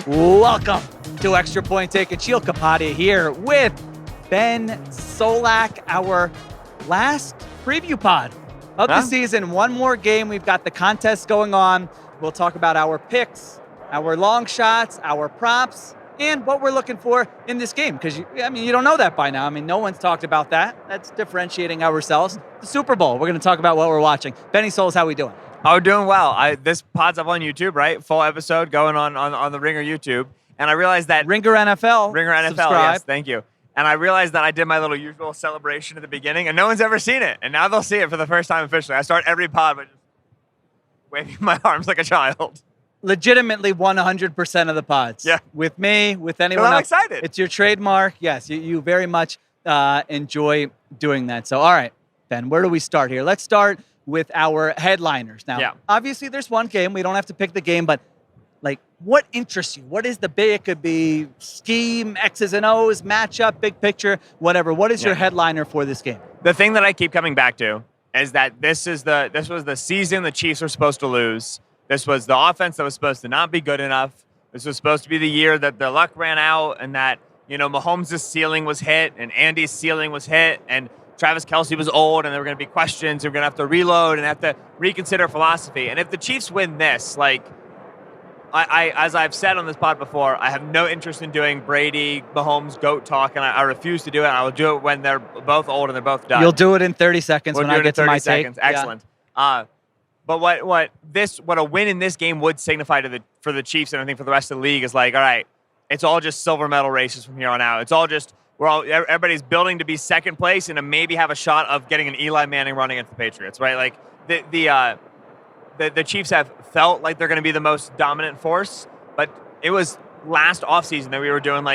Welcome to Extra Point Taken. Sheil Kapadia here with Ben Solak, our last preview pod of the season. One more game. We've got the contest going on. We'll talk about our picks, our long shots, our props, and what we're looking for in this game. Because, you don't know that by now. I mean, no one's talked about that. That's differentiating ourselves. The Super Bowl. We're going to talk about what we're watching. Benny Souls, how we doing? Oh, doing well. This pod's up on YouTube, right? Full episode going on the Ringer YouTube. And I realized that... Ringer NFL. Subscribe. Yes, thank you. And I realized that I did my little usual celebration at the beginning, and no one's ever seen it. And now they'll see it for the first time officially. I start every pod by just waving my arms like a child. Legitimately 100% of the pods. Yeah. With me, with anyone else. I'm else. excited. It's your trademark. Yes, you very much enjoy doing that. So, all right, Ben, where do we start here? Let's start with our headliners. Now, obviously there's one game. We don't have to pick the game, but like, what interests you? What is the big? It could be scheme, X's and O's, matchup, big picture, whatever. What is your headliner for this game? The thing that I keep coming back to is that this was the season the Chiefs were supposed to lose. This was the offense that was supposed to not be good enough. This was supposed to be the year that their luck ran out and that, Mahomes' ceiling was hit and Andy's ceiling was hit and Travis Kelce was old and there were going to be questions. They were going to have to reload and have to reconsider philosophy. And if the Chiefs win this, I as I've said on this pod before, I have no interest in doing Brady, Mahomes, GOAT talk, and I refuse to do it. I will do it when they're both old and they're both done. You'll do it in 30 seconds when I get to my take. Excellent. Yeah. But what a win in this game would signify for the Chiefs and I think for the rest of the league is like, all right, it's all just silver medal races from here on out. It's all just everybody's building to be second place and to maybe have a shot of getting an Eli Manning run against the Patriots, right? Like the Chiefs have felt like they're going to be the most dominant force, but it was last offseason that we were doing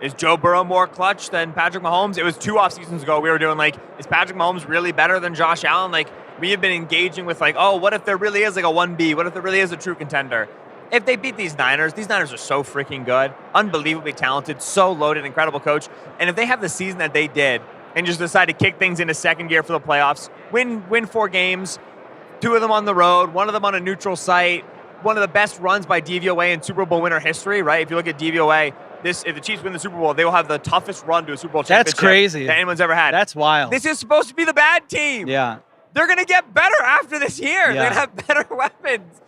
is Joe Burrow more clutch than Patrick Mahomes? It was 2 off seasons ago we were doing is Patrick Mahomes really better than Josh Allen? We have been engaging with what if there really is a 1B? What if there really is a true contender? If they beat these Niners are so freaking good, unbelievably talented, so loaded, incredible coach. And if they have the season that they did and just decide to kick things into second gear for the playoffs, win 4 games, 2 of them on the road, 1 of them on a neutral site, one of the best runs by DVOA in Super Bowl winner history, right? If you look at DVOA, if the Chiefs win the Super Bowl, they will have the toughest run to a Super Bowl championship That's crazy. that anyone's ever had. That's wild. This is supposed to be the bad team. Yeah. They're going to get better after this year. Yeah. They're going to have better weapons.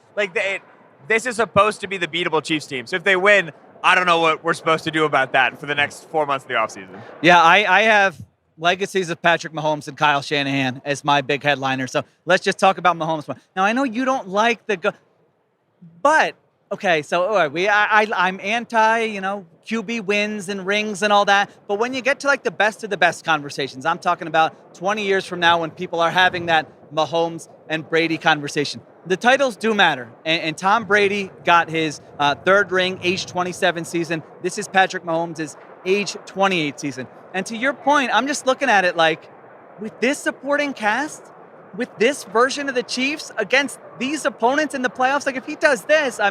This is supposed to be the beatable Chiefs team. So if they win, I don't know what we're supposed to do about that for the next 4 months of the offseason. Yeah, I have legacies of Patrick Mahomes and Kyle Shanahan as my big headliner. So let's just talk about Mahomes. Now, I know you don't like but, okay, so all right, I'm anti, QB wins and rings and all that. But when you get to the best of the best conversations, I'm talking about 20 years from now when people are having that Mahomes and Brady conversation. The titles do matter, and Tom Brady got his 3rd ring, age 27 season. This is Patrick Mahomes' age 28 season. And to your point, I'm just looking at it with this supporting cast, with this version of the Chiefs against these opponents in the playoffs, if he does this, I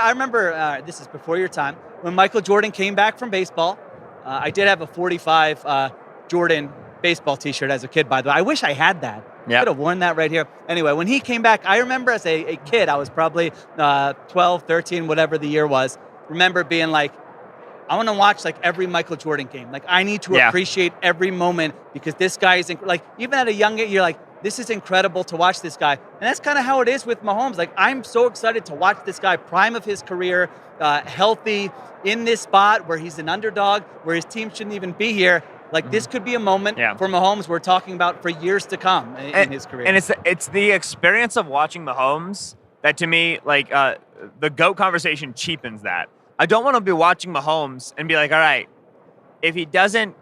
remember, this is before your time, when Michael Jordan came back from baseball. I did have a 45 Jordan baseball t-shirt as a kid, by the way. I wish I had that. Yeah. Could have worn that right here. Anyway, when he came back, I remember as a kid, I was probably 12, 13, whatever the year was, remember being I want to watch every Michael Jordan game. I need to appreciate every moment because this guy is, even at a young age, you're this is incredible to watch this guy. And that's kind of how it is with Mahomes. I'm so excited to watch this guy, prime of his career, healthy, in this spot where he's an underdog, where his team shouldn't even be here. This could be a moment for Mahomes we're talking about for years to come in his career. And it's the experience of watching Mahomes that, to me, the GOAT conversation cheapens that. I don't want to be watching Mahomes and be all right, if he doesn't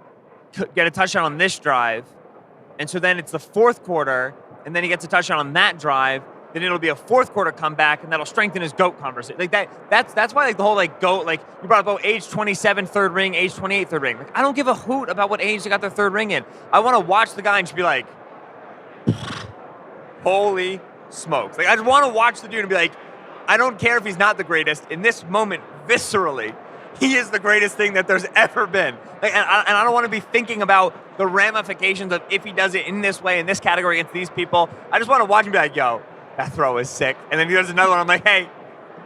get a touchdown on this drive, and so then it's the 4th quarter, and then he gets a touchdown on that drive, then it'll be a 4th quarter comeback, and that'll strengthen his GOAT conversation. That's why the whole GOAT, you brought up age 27 3rd ring, age 28 3rd ring. I don't give a hoot about what age they got their 3rd ring in. I want to watch the guy and just be holy smokes. I just want to watch the dude and be I don't care if he's not the greatest. In this moment, viscerally, he is the greatest thing that there's ever been. And I don't want to be thinking about the ramifications of if he does it in this way, in this category, against these people. I just want to watch him be yo, that throw is sick. And then he does another one. I'm hey,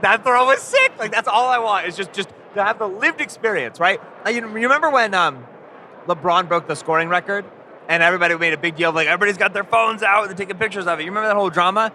That throw was sick. Like, that's all I want is just to have the lived experience, right? You remember when LeBron broke the scoring record and everybody made a big deal of, like, everybody's got their phones out and they're taking pictures of it. You remember that whole drama?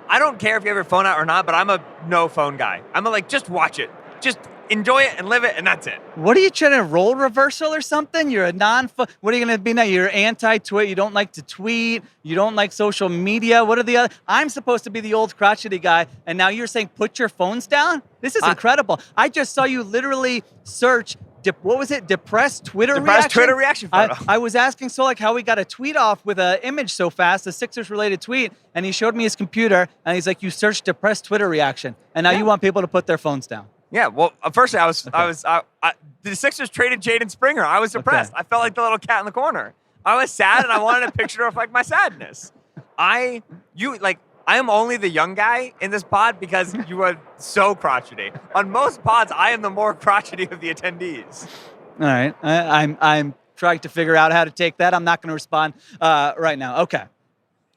I don't care if you have your phone out or not, but I'm a no phone guy. I'm like, just watch it. Just enjoy it and live it, and that's it. What are you trying to, role reversal or something? You're a what are you going to be now? You're anti-tweet. You don't like to tweet. You don't like social media. What are the other? I'm supposed to be the old crotchety guy, and now you're saying put your phones down? This is incredible. I just saw you literally search, what was it? Depressed Twitter reaction photo. I was asking Solak how he got a tweet off with an image so fast, a Sixers-related tweet, and he showed me his computer, and he's like, you searched depressed Twitter reaction, and now you want people to put their phones down. Yeah, well, firstly, the Sixers traded Jaden Springer. I was depressed. I felt like the little cat in the corner. I was sad, and I wanted a picture to reflect my sadness. I am only the young guy in this pod because you are so crotchety. On most pods, I am the more crotchety of the attendees. All right, I'm trying to figure out how to take that. I'm not going to respond right now. Okay.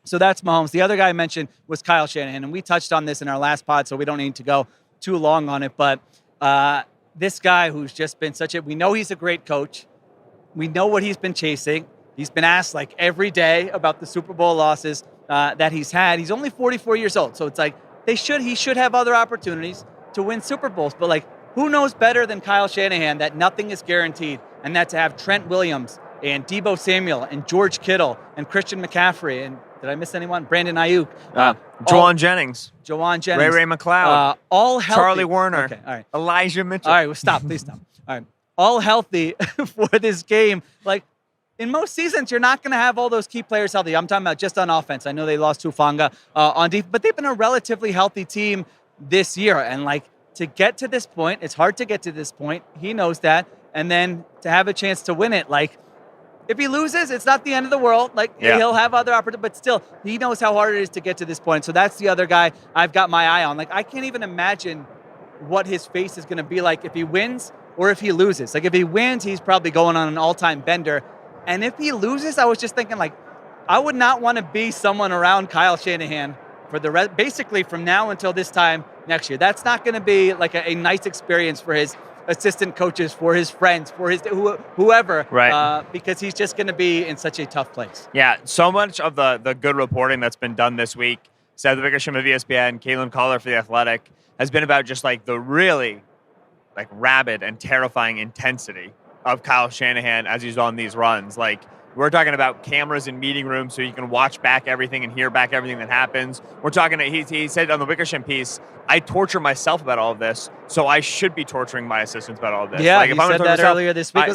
So that's Mahomes. The other guy I mentioned was Kyle Shanahan, and we touched on this in our last pod, so we don't need to go too long on it, but this guy who's just been we know he's a great coach. We know what he's been chasing. He's been asked like every day about the Super Bowl losses that he's had. He's only 44 years old, so it's like he should have other opportunities to win Super Bowls, but like who knows better than Kyle Shanahan that nothing is guaranteed, and that to have Trent Williams and Deebo Samuel and George Kittle and Christian McCaffrey and did I miss anyone? Brandon Ayuk. Jawan Jennings. Ray McLeod. All healthy. Charlie Warner. Okay, all right. Elijah Mitchell. All right, well, stop. Please stop. All right. All healthy for this game. Like, in most seasons, you're not going to have all those key players healthy. I'm talking about just on offense. I know they lost Hufanga on defense, but they've been a relatively healthy team this year. And, like, to get to this point, it's hard to get to this point. He knows that. And then to have a chance to win it, like, if he loses, it's not the end of the world. Like, he'll have other opportunities, but still, he knows how hard it is to get to this point. So that's the other guy I've got my eye on. Like, I can't even imagine what his face is going to be like if he wins or if he loses. Like, if he wins, he's probably going on an all-time bender. And if he loses, I was just thinking, like, I would not want to be someone around Kyle Shanahan for the rest, basically from now until this time next year. That's not going to be, like, a nice experience for his assistant coaches, for his friends, for his whoever, right? Because he's just going to be in such a tough place. Yeah, so much of the good reporting that's been done this week, Seth Wickersham of ESPN, Caitlin Collar for The Athletic, has been about just like the really like rabid and terrifying intensity of Kyle Shanahan as he's on these runs. Like, we're talking about cameras in meeting rooms so you can watch back everything and hear back everything that happens. We're talking, he said on the Wickersham piece, I torture myself about all of this, so I should be torturing my assistants about all of this. Yeah, like, if said that earlier this week.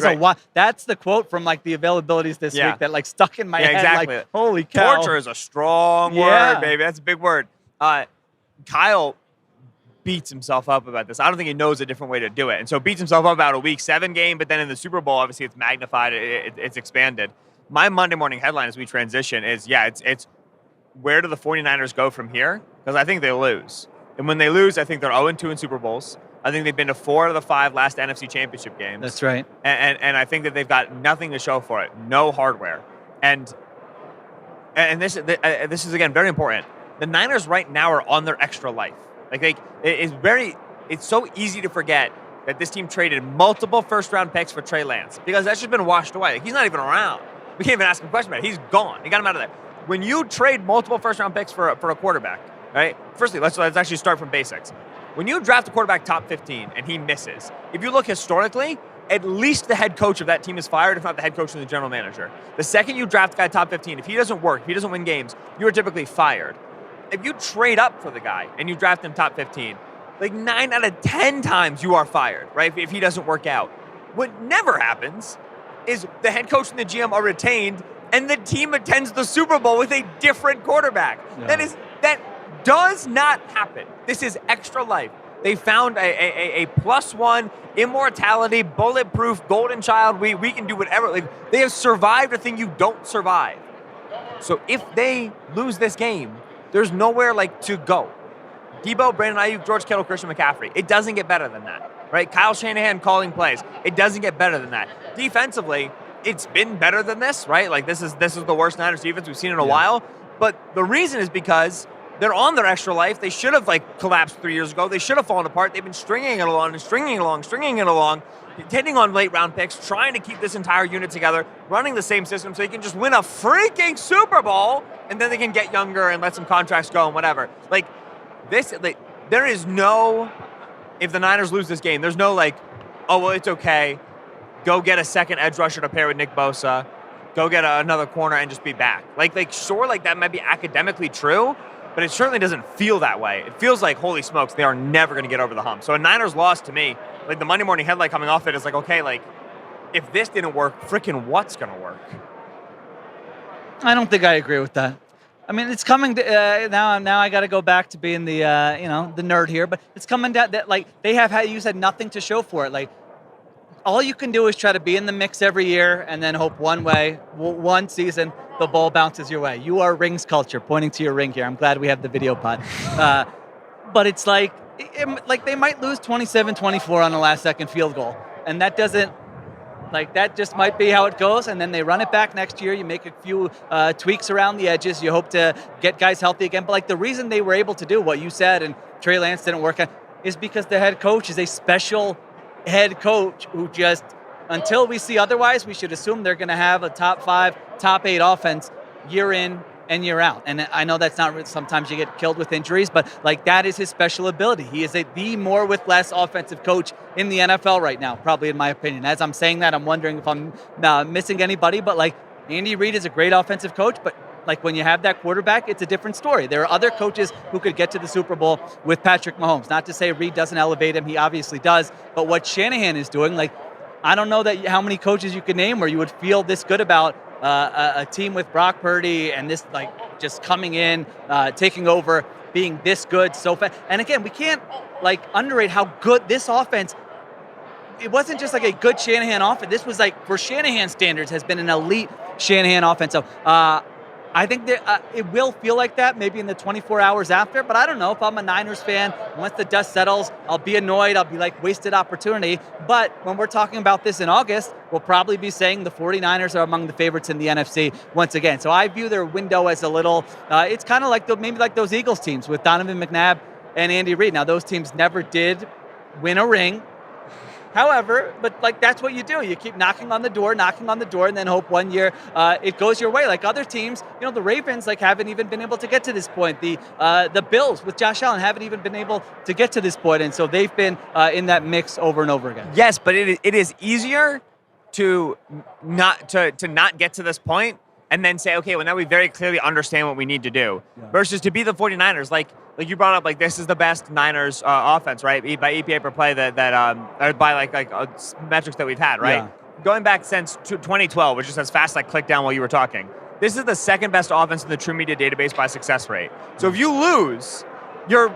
That's the quote from like the availabilities this week that like stuck in my head. Exactly. Like, holy cow. Torture is a strong word, baby. That's a big word. Kyle beats himself up about this. I don't think he knows a different way to do it. And so beats himself up about a Week 7 game, but then in the Super Bowl, obviously it's magnified, it's expanded. My Monday morning headline as we transition is, it's where do the 49ers go from here? Because I think they lose. And when they lose, I think they're 0-2 in Super Bowls. I think they've been to 4 out of the 5 last NFC Championship games. That's right. And I think that they've got nothing to show for it. No hardware. And this is, again, very important. The Niners right now are on their extra life. Like, it's so easy to forget that this team traded multiple first-round picks for Trey Lance because that's just been washed away. Like, he's not even around. We can't even ask him a question about it. He's gone. He got him out of there. When you trade multiple first-round picks for a quarterback, right? Firstly, let's actually start from basics. When you draft a quarterback top 15 and he misses, if you look historically, at least the head coach of that team is fired, if not the head coach and the general manager. The second you draft a guy top 15, if he doesn't work, if he doesn't win games, you are typically fired. If you trade up for the guy and you draft him top 15, like 9 out of 10 times you are fired, right? If he doesn't work out. What never happens is the head coach and the GM are retained and the team attends the Super Bowl with a different quarterback. Yeah. That does not happen. This is extra life. They found a +1 immortality, bulletproof, golden child. We can do whatever. Like, they have survived a thing you don't survive. So if they lose this game, there's nowhere to go. Deebo, Brandon Ayuk, George Kittle, Christian McCaffrey. It doesn't get better than that, right? Kyle Shanahan calling plays. It doesn't get better than that. Defensively, it's been better than this, right? Like, this is the worst Niners defense we've seen in a while. But the reason is because They're on their extra life. They should have collapsed 3 years ago. They should have fallen apart. They've been stringing it along and stringing it along, hitting on late round picks, trying to keep this entire unit together, running the same system so they can just win a freaking Super Bowl, and then they can get younger and let some contracts go and whatever. There is no, if the Niners lose this game, there's no oh, well, it's okay. Go get a second edge rusher to pair with Nick Bosa. Go get another corner and just be back. Sure, that might be academically true, but it certainly doesn't feel that way. It feels like, holy smokes, they are never going to get over the hump. So a Niners loss, to me, the Monday morning headline coming off it is okay, if this didn't work, freaking what's going to work? I don't think I agree with that. I mean, it's coming to, now I got to go back to being the the nerd here, but it's coming down that they have had, you said, nothing to show for it. All you can do is try to be in the mix every year and then hope one season the ball bounces your way. You are rings culture, pointing to your ring here. I'm glad we have the video pod. But it's they might lose 27-24 on the last second field goal. And that doesn't, that just might be how it goes. And then they run it back next year. You make a few tweaks around the edges. You hope to get guys healthy again. But the reason they were able to do what you said and Trey Lance didn't work out is because the head coach is a special head coach who just, until we see otherwise, we should assume they're going to have a top 5, top 8 offense year in and year out. And I know that's not, sometimes you get killed with injuries, but that is his special ability. He is the more with less offensive coach in the NFL right now, probably in my opinion. As I'm saying that, I'm wondering if I'm missing anybody, but Andy Reid is a great offensive coach, but when you have that quarterback, it's a different story. There are other coaches who could get to the Super Bowl with Patrick Mahomes. Not to say Reid doesn't elevate him, he obviously does. But what Shanahan is doing, I don't know that how many coaches you could name where you would feel this good about a team with Brock Purdy and this just coming in, taking over, being this good so fast. And again, we can't underrate how good this offense. It wasn't just a good Shanahan offense. This was for Shanahan standards has been an elite Shanahan offense. So I think that it will feel like that maybe in the 24 hours after, but I don't know. If I'm a Niners fan, once the dust settles, I'll be annoyed. I'll be wasted opportunity. But when we're talking about this in August, we'll probably be saying the 49ers are among the favorites in the NFC once again. So I view their window as a little, it's kind of maybe like those Eagles teams with Donovan McNabb and Andy Reid. Now, those teams never did win a ring. However, but that's what you do. You keep knocking on the door, and then hope one year it goes your way. Other teams, the Ravens haven't even been able to get to this point. The Bills with Josh Allen haven't even been able to get to this point, and so they've been in that mix over and over again. Yes, but it is easier to not get to this point and then say, okay, well, now we very clearly understand what we need to do, versus to be the 49ers. Like you brought up, this is the best Niners offense, right? By EPA per play that or by metrics that we've had, right? Yeah. Going back since 2012, which is as fast as I clicked down while you were talking. This is the second best offense in the True Media database by success rate. So if you lose, your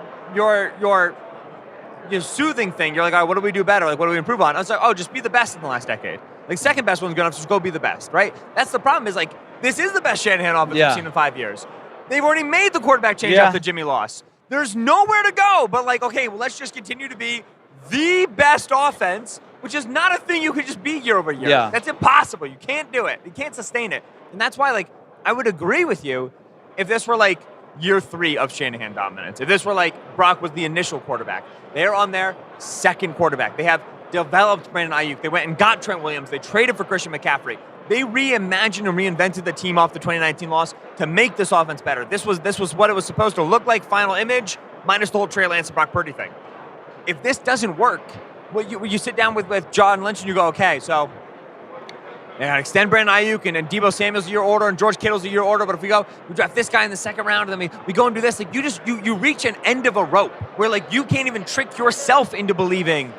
soothing thing, you're all right, what do we do better? What do we improve on? I was just be the best in the last decade. Second best one's good enough, so just go be the best, right? That's the problem is this is the best Shanahan offense we've seen in 5 years. They've already made the quarterback change after Jimmy lost. There's nowhere to go but okay, well, let's just continue to be the best offense, which is not a thing you could just be year over year. Yeah. That's impossible. You can't do it. You can't sustain it. And that's why, I would agree with you if this were year 3 of Shanahan dominance. If this were Brock was the initial quarterback. They're on their second quarterback. They have developed Brandon Ayuk. They went and got Trent Williams. They traded for Christian McCaffrey. They reimagined and reinvented the team off the 2019 loss to make this offense better. This was what it was supposed to look like, final image, minus the whole Trey Lance and Brock Purdy thing. If this doesn't work, you sit down with John Lynch and you go, okay, so extend Brandon Ayuk and Deebo Samuel's a year order and George Kittle's a year order, but if we draft this guy in the second round and then we go and do this, you reach an end of a rope where you can't even trick yourself into believing,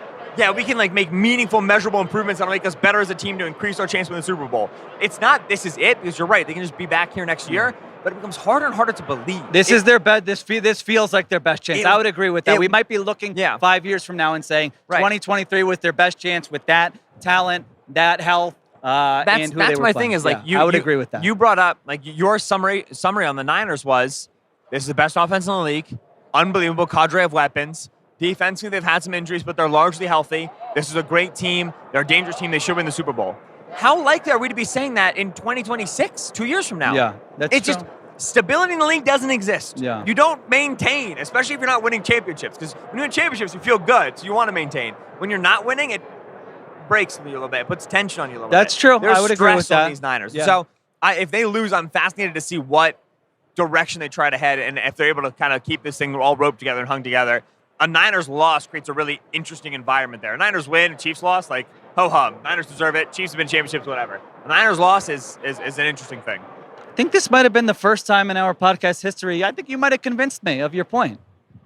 we can make meaningful, measurable improvements that'll make us better as a team to increase our chance to win the Super Bowl. It's not this is it, because you're right. They can just be back here next year, but it becomes harder and harder to believe. This is their best. This feels like their best chance. I would agree with that. We might be looking 5 years from now and saying 2023 was their best chance with that talent, that health. That's my thing is I would agree with that. You brought up your summary on the Niners was this is the best offense in the league, unbelievable cadre of weapons. Defensively, they've had some injuries, but they're largely healthy. This is a great team. They're a dangerous team. They should win the Super Bowl. How likely are we to be saying that in 2026, 2 years from now? Yeah, that's true. stability in the league doesn't exist. Yeah. You don't maintain, especially if you're not winning championships. Because when you win championships, you feel good, so you want to maintain. When you're not winning, it breaks you a little bit. It puts tension on you a little bit. That's true. There's I would agree with stress on that. these Niners. Yeah. So if they lose, I'm fascinated to see what direction they try to head, and if they're able to kind of keep this thing all roped together and hung together. A Niners loss creates a really interesting environment there. A Niners win, Chiefs loss, like, ho-hum. Niners deserve it. Chiefs have been championships, whatever. A Niners loss is an interesting thing. I think this might have been the first time in our podcast history. I think you might have convinced me of your point.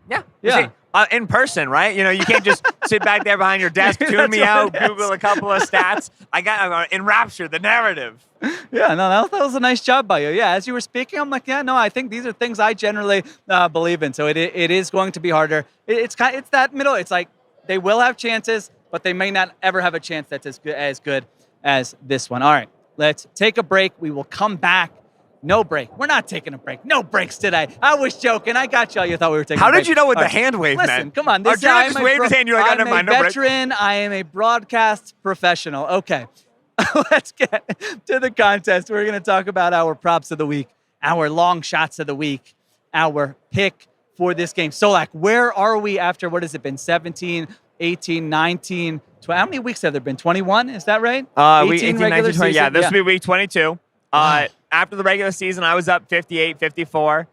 Yeah. Yeah. See, in person, right? You know, you can't just sit back there behind your desk, tune me out, Google a couple of stats. I'm enraptured, the narrative. Yeah, no, that was a nice job by you. Yeah, as you were speaking, I'm like, yeah, no, I think these are things I generally believe in. So it is going to be harder. It's that middle. It's like they will have chances, but they may not ever have a chance that's as good as this one. All right, let's take a break. We will come back. No break. We're not taking a break. No breaks today. I was joking. I got y'all. You thought we were taking a break. How did you know what All the hand wave Listen, meant? come on. Arjuna just waved his hand. You're like, oh, never mind. No I'm a break. veteran. I am a broadcast professional. Okay. Let's get to the contest. We're going to talk about our props of the week, our long shots of the week, our pick for this game. Solak, where are we after, what has it been, 17, 18, 19, 20? How many weeks have there been? 21? Is that right? 18, 19, 20. season? Yeah, this will be week 22. After the regular season, I was up 58, 54.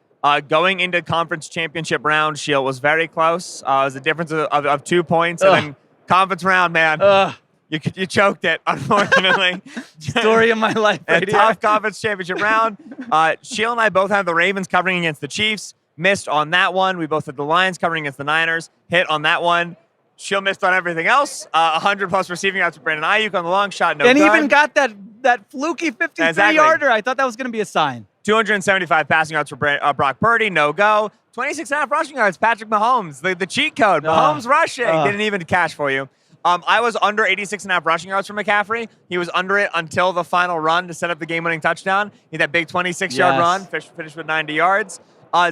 Going into conference championship round, Sheil was very close. It was a difference of 2 points. And then conference round, man, you choked it, unfortunately. Story of my life right A tough conference championship round. Sheil and I both had the Ravens covering against the Chiefs. Missed on that one. We both had the Lions covering against the Niners. Hit on that one. Sheil missed on everything else. 100-plus receiving yards for Brandon Ayuk on the long shot. No and good. even got that fluky 53-yarder. I thought that was going to be a sign. 275 passing yards for Brock Purdy. No go. 26.5 rushing yards. Patrick Mahomes. The cheat code. Mahomes rushing. Didn't even cash for you. I was under 86.5 rushing yards for McCaffrey. He was under it until the final run to set up the game-winning touchdown. He had that big 26-yard run. Finished with 90 yards.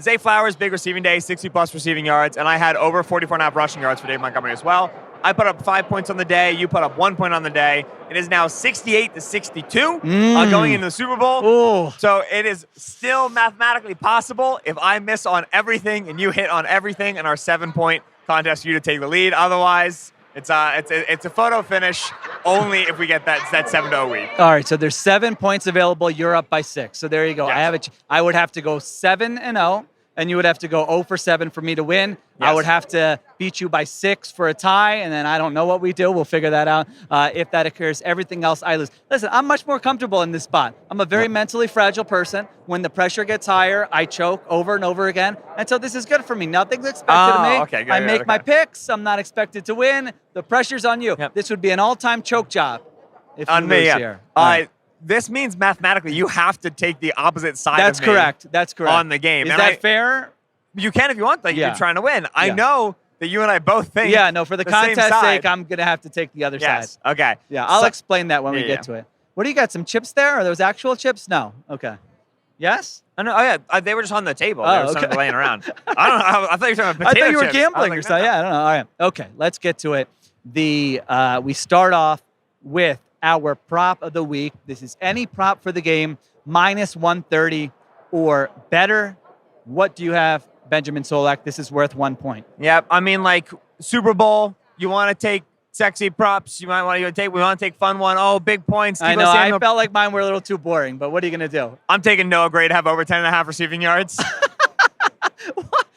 Zay Flowers, big receiving day, 60-plus receiving yards, and I had over 44.5 rushing yards for Dave Montgomery as well. I put up 5 points on the day. You put up 1 point on the day. It is now 68-62 going into the Super Bowl. Ooh. So it is still mathematically possible if I miss on everything and you hit on everything in our 7-point contest for you to take the lead. Otherwise, it's a photo finish only if we get that 7-0 week. All right, so there's 7 points available. You're up by 6. So there you go. Yes. I would have to go 7-0, and you would have to go 0 for 7 for me to win. Yes. I would have to beat you by 6 for a tie, and then I don't know what we do. We'll figure that out if that occurs. Everything else, I lose. Listen, I'm much more comfortable in this spot. I'm a very mentally fragile person. When the pressure gets higher, I choke over and over again. And so this is good for me. Nothing's expected of me. Okay, good, I make my picks. I'm not expected to win. The pressure's on you. Yep. This would be an all-time choke job if you On me, lose yeah. here. All right. This means mathematically you have to take the opposite side That's of me correct. That's correct. on the game. Is And that fair? You can if you want. Like, Yeah. you're trying to win. I Yeah. know that you and I both think Yeah, no, for the same contest side. sake, I'm going to have to take the other Yes. side. Okay. Yeah, I'll So- explain that when we Yeah, get to it. What do you got? Some chips there? Are those actual chips? No. Okay. Yes? Oh, no, yeah, they were just on the table. Oh, They were sort of okay. laying around. I don't know. I thought you were talking about I potato thought you were chips. gambling I or was like, something. no, no. Yeah, I don't know. All right. Okay, let's get to it. We start off with our prop of the week. This is any prop for the game, minus 130 or better. What do you have, Benjamin Solak? This is worth 1 point. Yep. I mean, like, Super Bowl, you want to take sexy props. We want to take fun one. Oh, big points. I Deebo know. Samuel. I felt like mine were a little too boring, but what are you going to do? I'm taking Noah Gray to have over 10.5 receiving yards.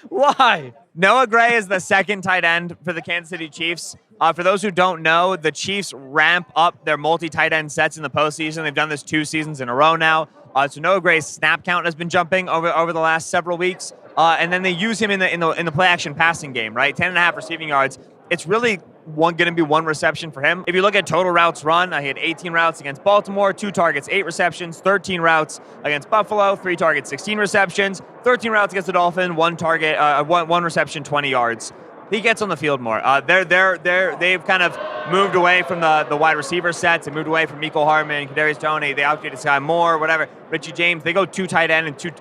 Why? Noah Gray is the second tight end for the Kansas City Chiefs. For those who don't know, the Chiefs ramp up their multi-tight end sets in the postseason. They've done this 2 seasons in a row now. So Noah Gray's snap count has been jumping over the last several weeks. And then they use him in the play action passing game, right? 10.5 receiving yards. It's really going to be 1 reception for him. If you look at total routes run, he had 18 routes against Baltimore, 2 targets, 8 receptions, 13 routes against Buffalo, 3 targets, 16 receptions, 13 routes against the Dolphins, 1 target, 1 reception, 20 yards. He gets on the field more. They've kind of moved away from the wide receiver sets. They moved away from Mecole Hardman, Kadarius Toney. They outfitted Sky Moore, whatever. Richie James. They go 2 tight end and 2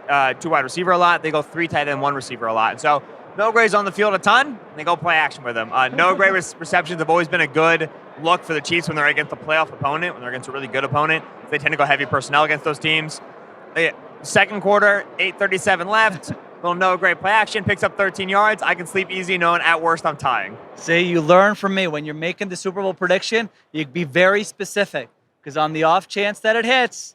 wide receiver a lot. They go 3 tight end, 1 receiver a lot. And so Noah Gray's on the field a ton. And they go play action with him. Noah Gray receptions have always been a good look for the Chiefs when they're against a playoff opponent, when they're against a really good opponent. They tend to go heavy personnel against those teams. Second quarter, 8:37 left. Little Noah Gray play action, picks up 13 yards. I can sleep easy knowing at worst I'm tying. See, you learn from me. When you're making the Super Bowl prediction, you be very specific. Because on the off chance that it hits,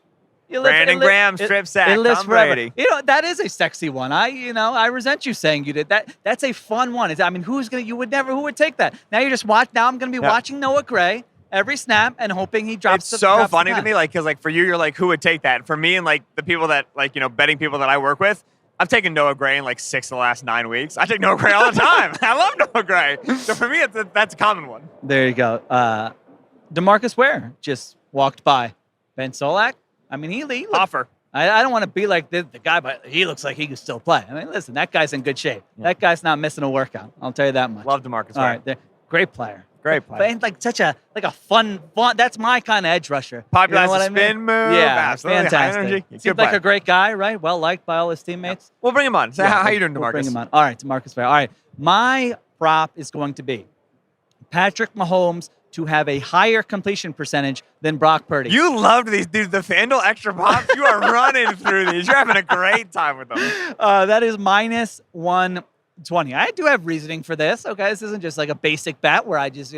Brandon Graham, strip sack, it lives Tom forever. Brady. That is a sexy one. I resent you saying you did that. That's a fun one. Who would take that? Now you just watch. Now I'm going to be watching Noah Gray every snap and hoping he drops. It's so funny to me, because for you, you're like, who would take that? For me and the people that betting people that I work with, I've taken Noah Gray in 6 of the last 9 weeks. I take Noah Gray all the time. I love Noah Gray. So for me, that's a common one. There you go. DeMarcus Ware just walked by. Ben Solak. He looked, Offer. I don't want to be like the guy, but he looks like he can still play. Listen, that guy's in good shape. Yeah. That guy's not missing a workout. I'll tell you that much. Love DeMarcus Ware. All right, great player. Great player. And such a fun. That's my kind of edge rusher. Popular spin move. Yeah, absolutely. fantastic. Seems like a great guy, right? Well liked by all his teammates. Yeah. We'll bring him on. So how you doing, DeMarcus? We'll bring him on. All right, DeMarcus Ware. All right, my prop is going to be Patrick Mahomes to have a higher completion percentage than Brock Purdy. You loved these, dude. The FanDuel extra pops, you are running through these. You're having a great time with them. That is minus 120. I do have reasoning for this. Okay, this isn't just like a basic bet where I just,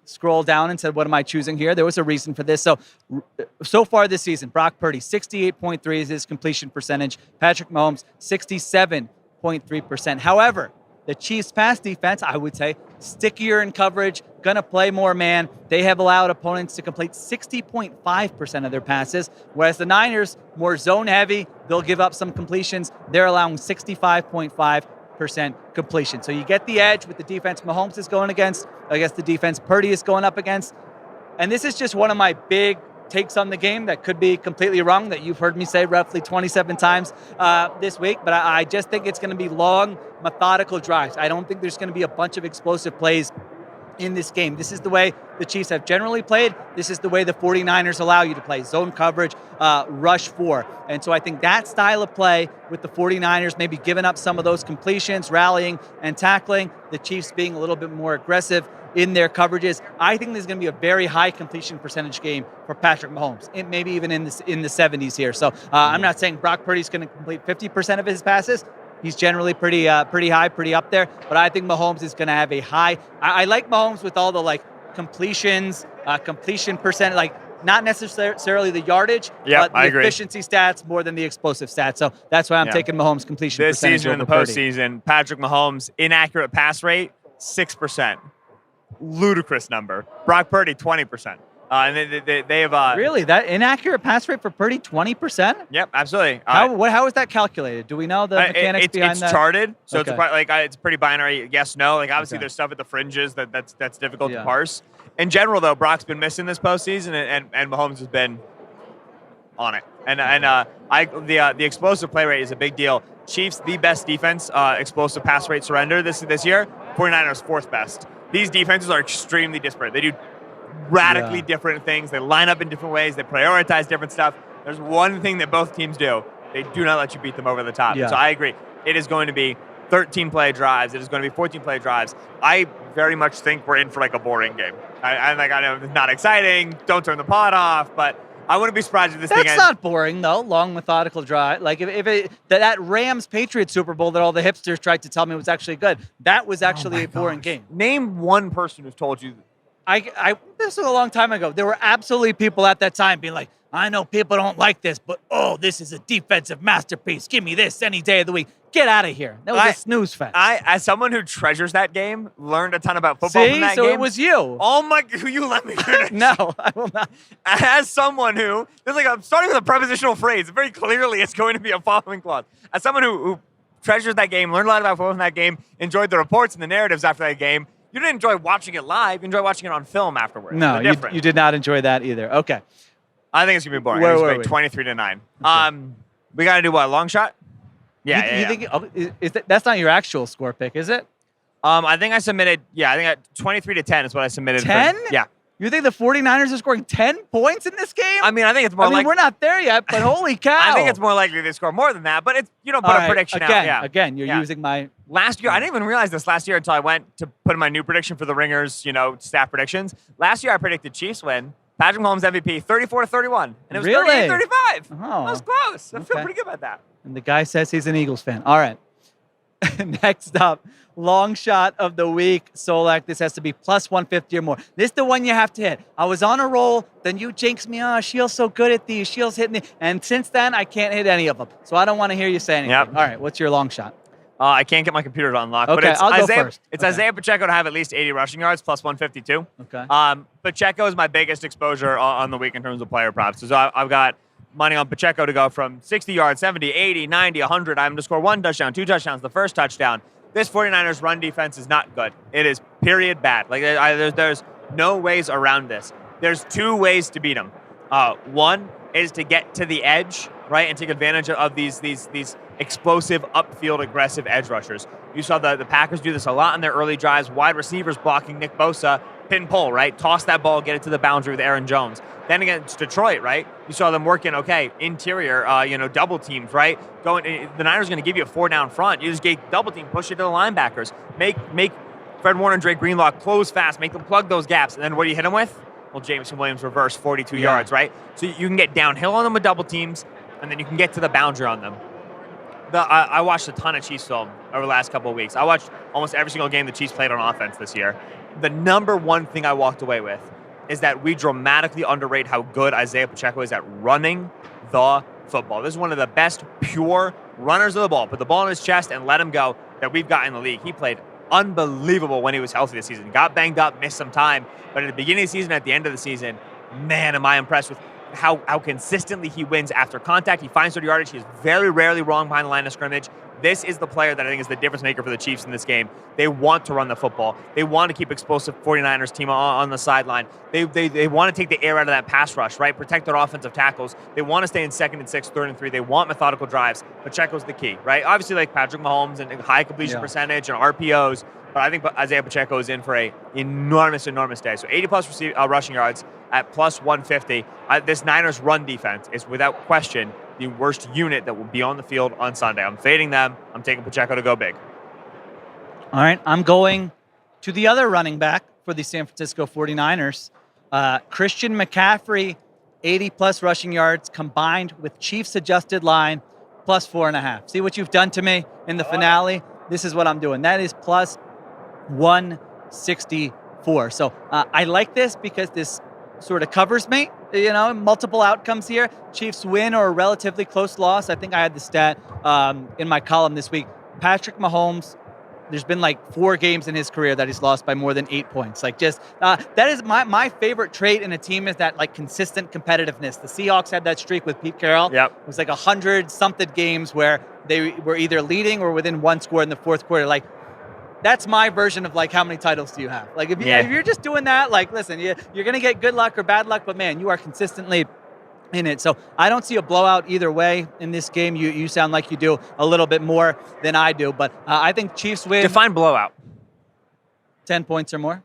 scroll down and said, what am I choosing here? There was a reason for this. So far this season, Brock Purdy, 68.3 is his completion percentage. Patrick Mahomes, 67.3%. However, the Chiefs' pass defense, I would say, stickier in coverage, going to play more man. They have allowed opponents to complete 60.5% of their passes, whereas the Niners, more zone heavy, they'll give up some completions. They're allowing 65.5% completion. So you get the edge with the defense Mahomes is going against, I guess the defense Purdy is going up against. And this is just one of my big takes on the game that could be completely wrong, that you've heard me say roughly 27 times this week, but I just think it's going to be long, methodical drives. I don't think there's going to be a bunch of explosive plays in this game. This is the way the Chiefs have generally played. This is the way the 49ers allow you to play. Zone coverage, rush 4. And so I think that style of play with the 49ers maybe giving up some of those completions, rallying and tackling, the Chiefs being a little bit more aggressive in their coverages. I think there's going to be a very high completion percentage game for Patrick Mahomes, maybe even in the 70s here. So I'm not saying Brock Purdy's going to complete 50% of his passes. He's generally pretty high, pretty up there. But I think Mahomes is going to have a high. I like Mahomes with all the completions, completion percent, not necessarily the yardage, but the efficiency stats more than the explosive stats. So that's why I'm taking Mahomes completion this percentage season in the Purdy. postseason. Patrick Mahomes inaccurate pass rate 6%, ludicrous number. Brock Purdy 20%. And they have really that inaccurate pass rate for Purdy 20%. Yep, absolutely. How is that calculated? Do we know the mechanics behind that? It's charted, so it's it's pretty binary. Yes, no. Obviously, there's stuff at the fringes that's difficult to parse. In general, though, Brock's been missing this postseason, and Mahomes has been on it. And the explosive play rate is a big deal. Chiefs, the best defense, explosive pass rate surrender this year. 49ers, 4th best. These defenses are extremely disparate. They do radically different things. They line up in different ways. They prioritize different stuff. There's one thing that both teams do. They do not let you beat them over the top. Yeah. So I agree. It is going to be 13-play drives. It is going to be 14-play drives. I very much think we're in for a boring game. I know it's not exciting. Don't turn the pod off, but I wouldn't be surprised if this thing ends. That's not boring, though. Long, methodical drive. That Rams-Patriots Super Bowl that all the hipsters tried to tell me was actually good, that was actually a boring game. Name one person who's told you. This was a long time ago. There were absolutely people at that time being like, I know people don't like this, but this is a defensive masterpiece. Give me this any day of the week. Get out of here. That was a snooze fest. As someone who treasures that game, learned a ton about football from that game. So it was you. Oh my, you let me finish. No, I will not. As someone who, I'm starting with a prepositional phrase. Very clearly it's going to be a following clause. As someone who treasures that game, learned a lot about football from that game, enjoyed the reports and the narratives after that game, you didn't enjoy watching it live. You enjoyed watching it on film afterwards. No, you did not enjoy that either. Okay. I think it's going to be boring. It's going to be 23-9. Okay. We got to do what? Long shot? Yeah. You think that's not your actual score pick, is it? I think I submitted, I think 23-10 is what I submitted. 10? Yeah. You think the 49ers are scoring 10 points in this game? I think it's more like... we're not there yet, but holy cow. I think it's more likely they score more than that, but it's, put a prediction out. Yeah. Again, you're using my... Last year, I didn't even realize this last year until I went to put in my new prediction for the Ringers, staff predictions. Last year, I predicted Chiefs win, Patrick Mahomes MVP, 34-31. And it was Really? 38-35. Oh, That was close. I feel okay. pretty good about that. And the guy says he's an Eagles fan. All right. Next up, long shot of the week. Solak, this has to be plus 150 or more. This is the one you have to hit. I was on a roll, then you jinxed me. Oh, Sheil's so good at these. Sheil's hitting it. And since then, I can't hit any of them. So I don't want to hear you say anything. Yep. All right, what's your long shot? I can't get my computer to unlock. Okay, but it's I'll go Isaiah, first. It's Okay. Isaiah Pacheco to have at least 80 rushing yards, plus 152. Okay. Pacheco is my biggest exposure on the week in terms of player props. So I've got money on Pacheco to go from 60 yards, 70, 80, 90, 100. I'm to score 1 touchdown, 2 touchdowns, the first touchdown. This 49ers run defense is not good. It is period bad. Like there's no ways around this. There's 2 ways to beat them. One is to get to the edge, right, and take advantage of these explosive, upfield, aggressive edge rushers. You saw the Packers do this a lot in their early drives. Wide receivers blocking Nick Bosa, pin pull, right? Toss that ball, get it to the boundary with Aaron Jones. Then against Detroit, right? You saw them working, interior, double teams, right? The Niners are going to give you a 4 down front. You just get double team, push it to the linebackers. Make Fred Warner and Drake Greenlaw close fast, make them plug those gaps. And then what do you hit them with? Well, Jameson Williams reverse 42 yards, right? So you can get downhill on them with double teams, and then you can get to the boundary on them. I watched a ton of Chiefs film over the last couple of weeks. I watched almost every single game the Chiefs played on offense this year. The number one thing I walked away with is that we dramatically underrate how good Isaiah Pacheco is at running the football. This is one of the best pure runners of the ball. Put the ball in his chest and let him go that we've got in the league. He played unbelievable when he was healthy this season. Got banged up, missed some time. But at the beginning of the season, at the end of the season, man, am I impressed with how consistently he wins after contact. He finds 30 yardage. He is very rarely wrong behind the line of scrimmage. This is the player that I think is the difference maker for the Chiefs in this game. They want to run the football. They want to keep explosive 49ers team on the sideline. They want to take the air out of that pass rush, right? Protect their offensive tackles. They want to stay in 2nd and 6, 3rd and 3. They want methodical drives. Pacheco's the key, right? Obviously, like Patrick Mahomes and high completion percentage and RPOs, but I think Isaiah Pacheco is in for a enormous day. So 80-plus rushing yards at plus 150. This Niners run defense is, without question, the worst unit that will be on the field on Sunday. I'm fading them. I'm taking Pacheco to go big. All right, I'm going to the other running back for the San Francisco 49ers. Christian McCaffrey, 80-plus rushing yards combined with Chiefs adjusted line, plus 4.5. See what you've done to me in the finale? This is what I'm doing. That is plus 164. So I like this because this sort of covers me. Multiple outcomes here. Chiefs win or a relatively close loss. I think I had the stat in my column this week. Patrick Mahomes, there's been like 4 games in his career that he's lost by more than 8 points. Like that is my favorite trait in a team is that like consistent competitiveness. The Seahawks had that streak with Pete Carroll. Yep. It was like 100-something games where they were either leading or within 1 score in the 4th quarter. Like, that's my version of like how many titles do you have? Like if you're just doing that, like listen, you're gonna get good luck or bad luck, but man, you are consistently in it. So I don't see a blowout either way in this game. You sound like you do a little bit more than I do, but I think Chiefs win. Define blowout. 10 points or more.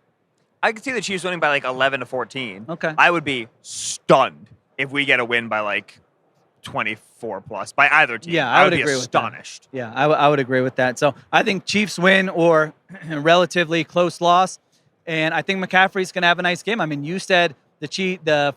I could see the Chiefs winning by like 11 to 14. Okay. I would be stunned if we get a win by like 24 plus by either team. Yeah, I would be agree astonished. With that. Yeah, I would agree with that. So I think Chiefs win or a relatively close loss, and I think McCaffrey's going to have a nice game. I mean, you said the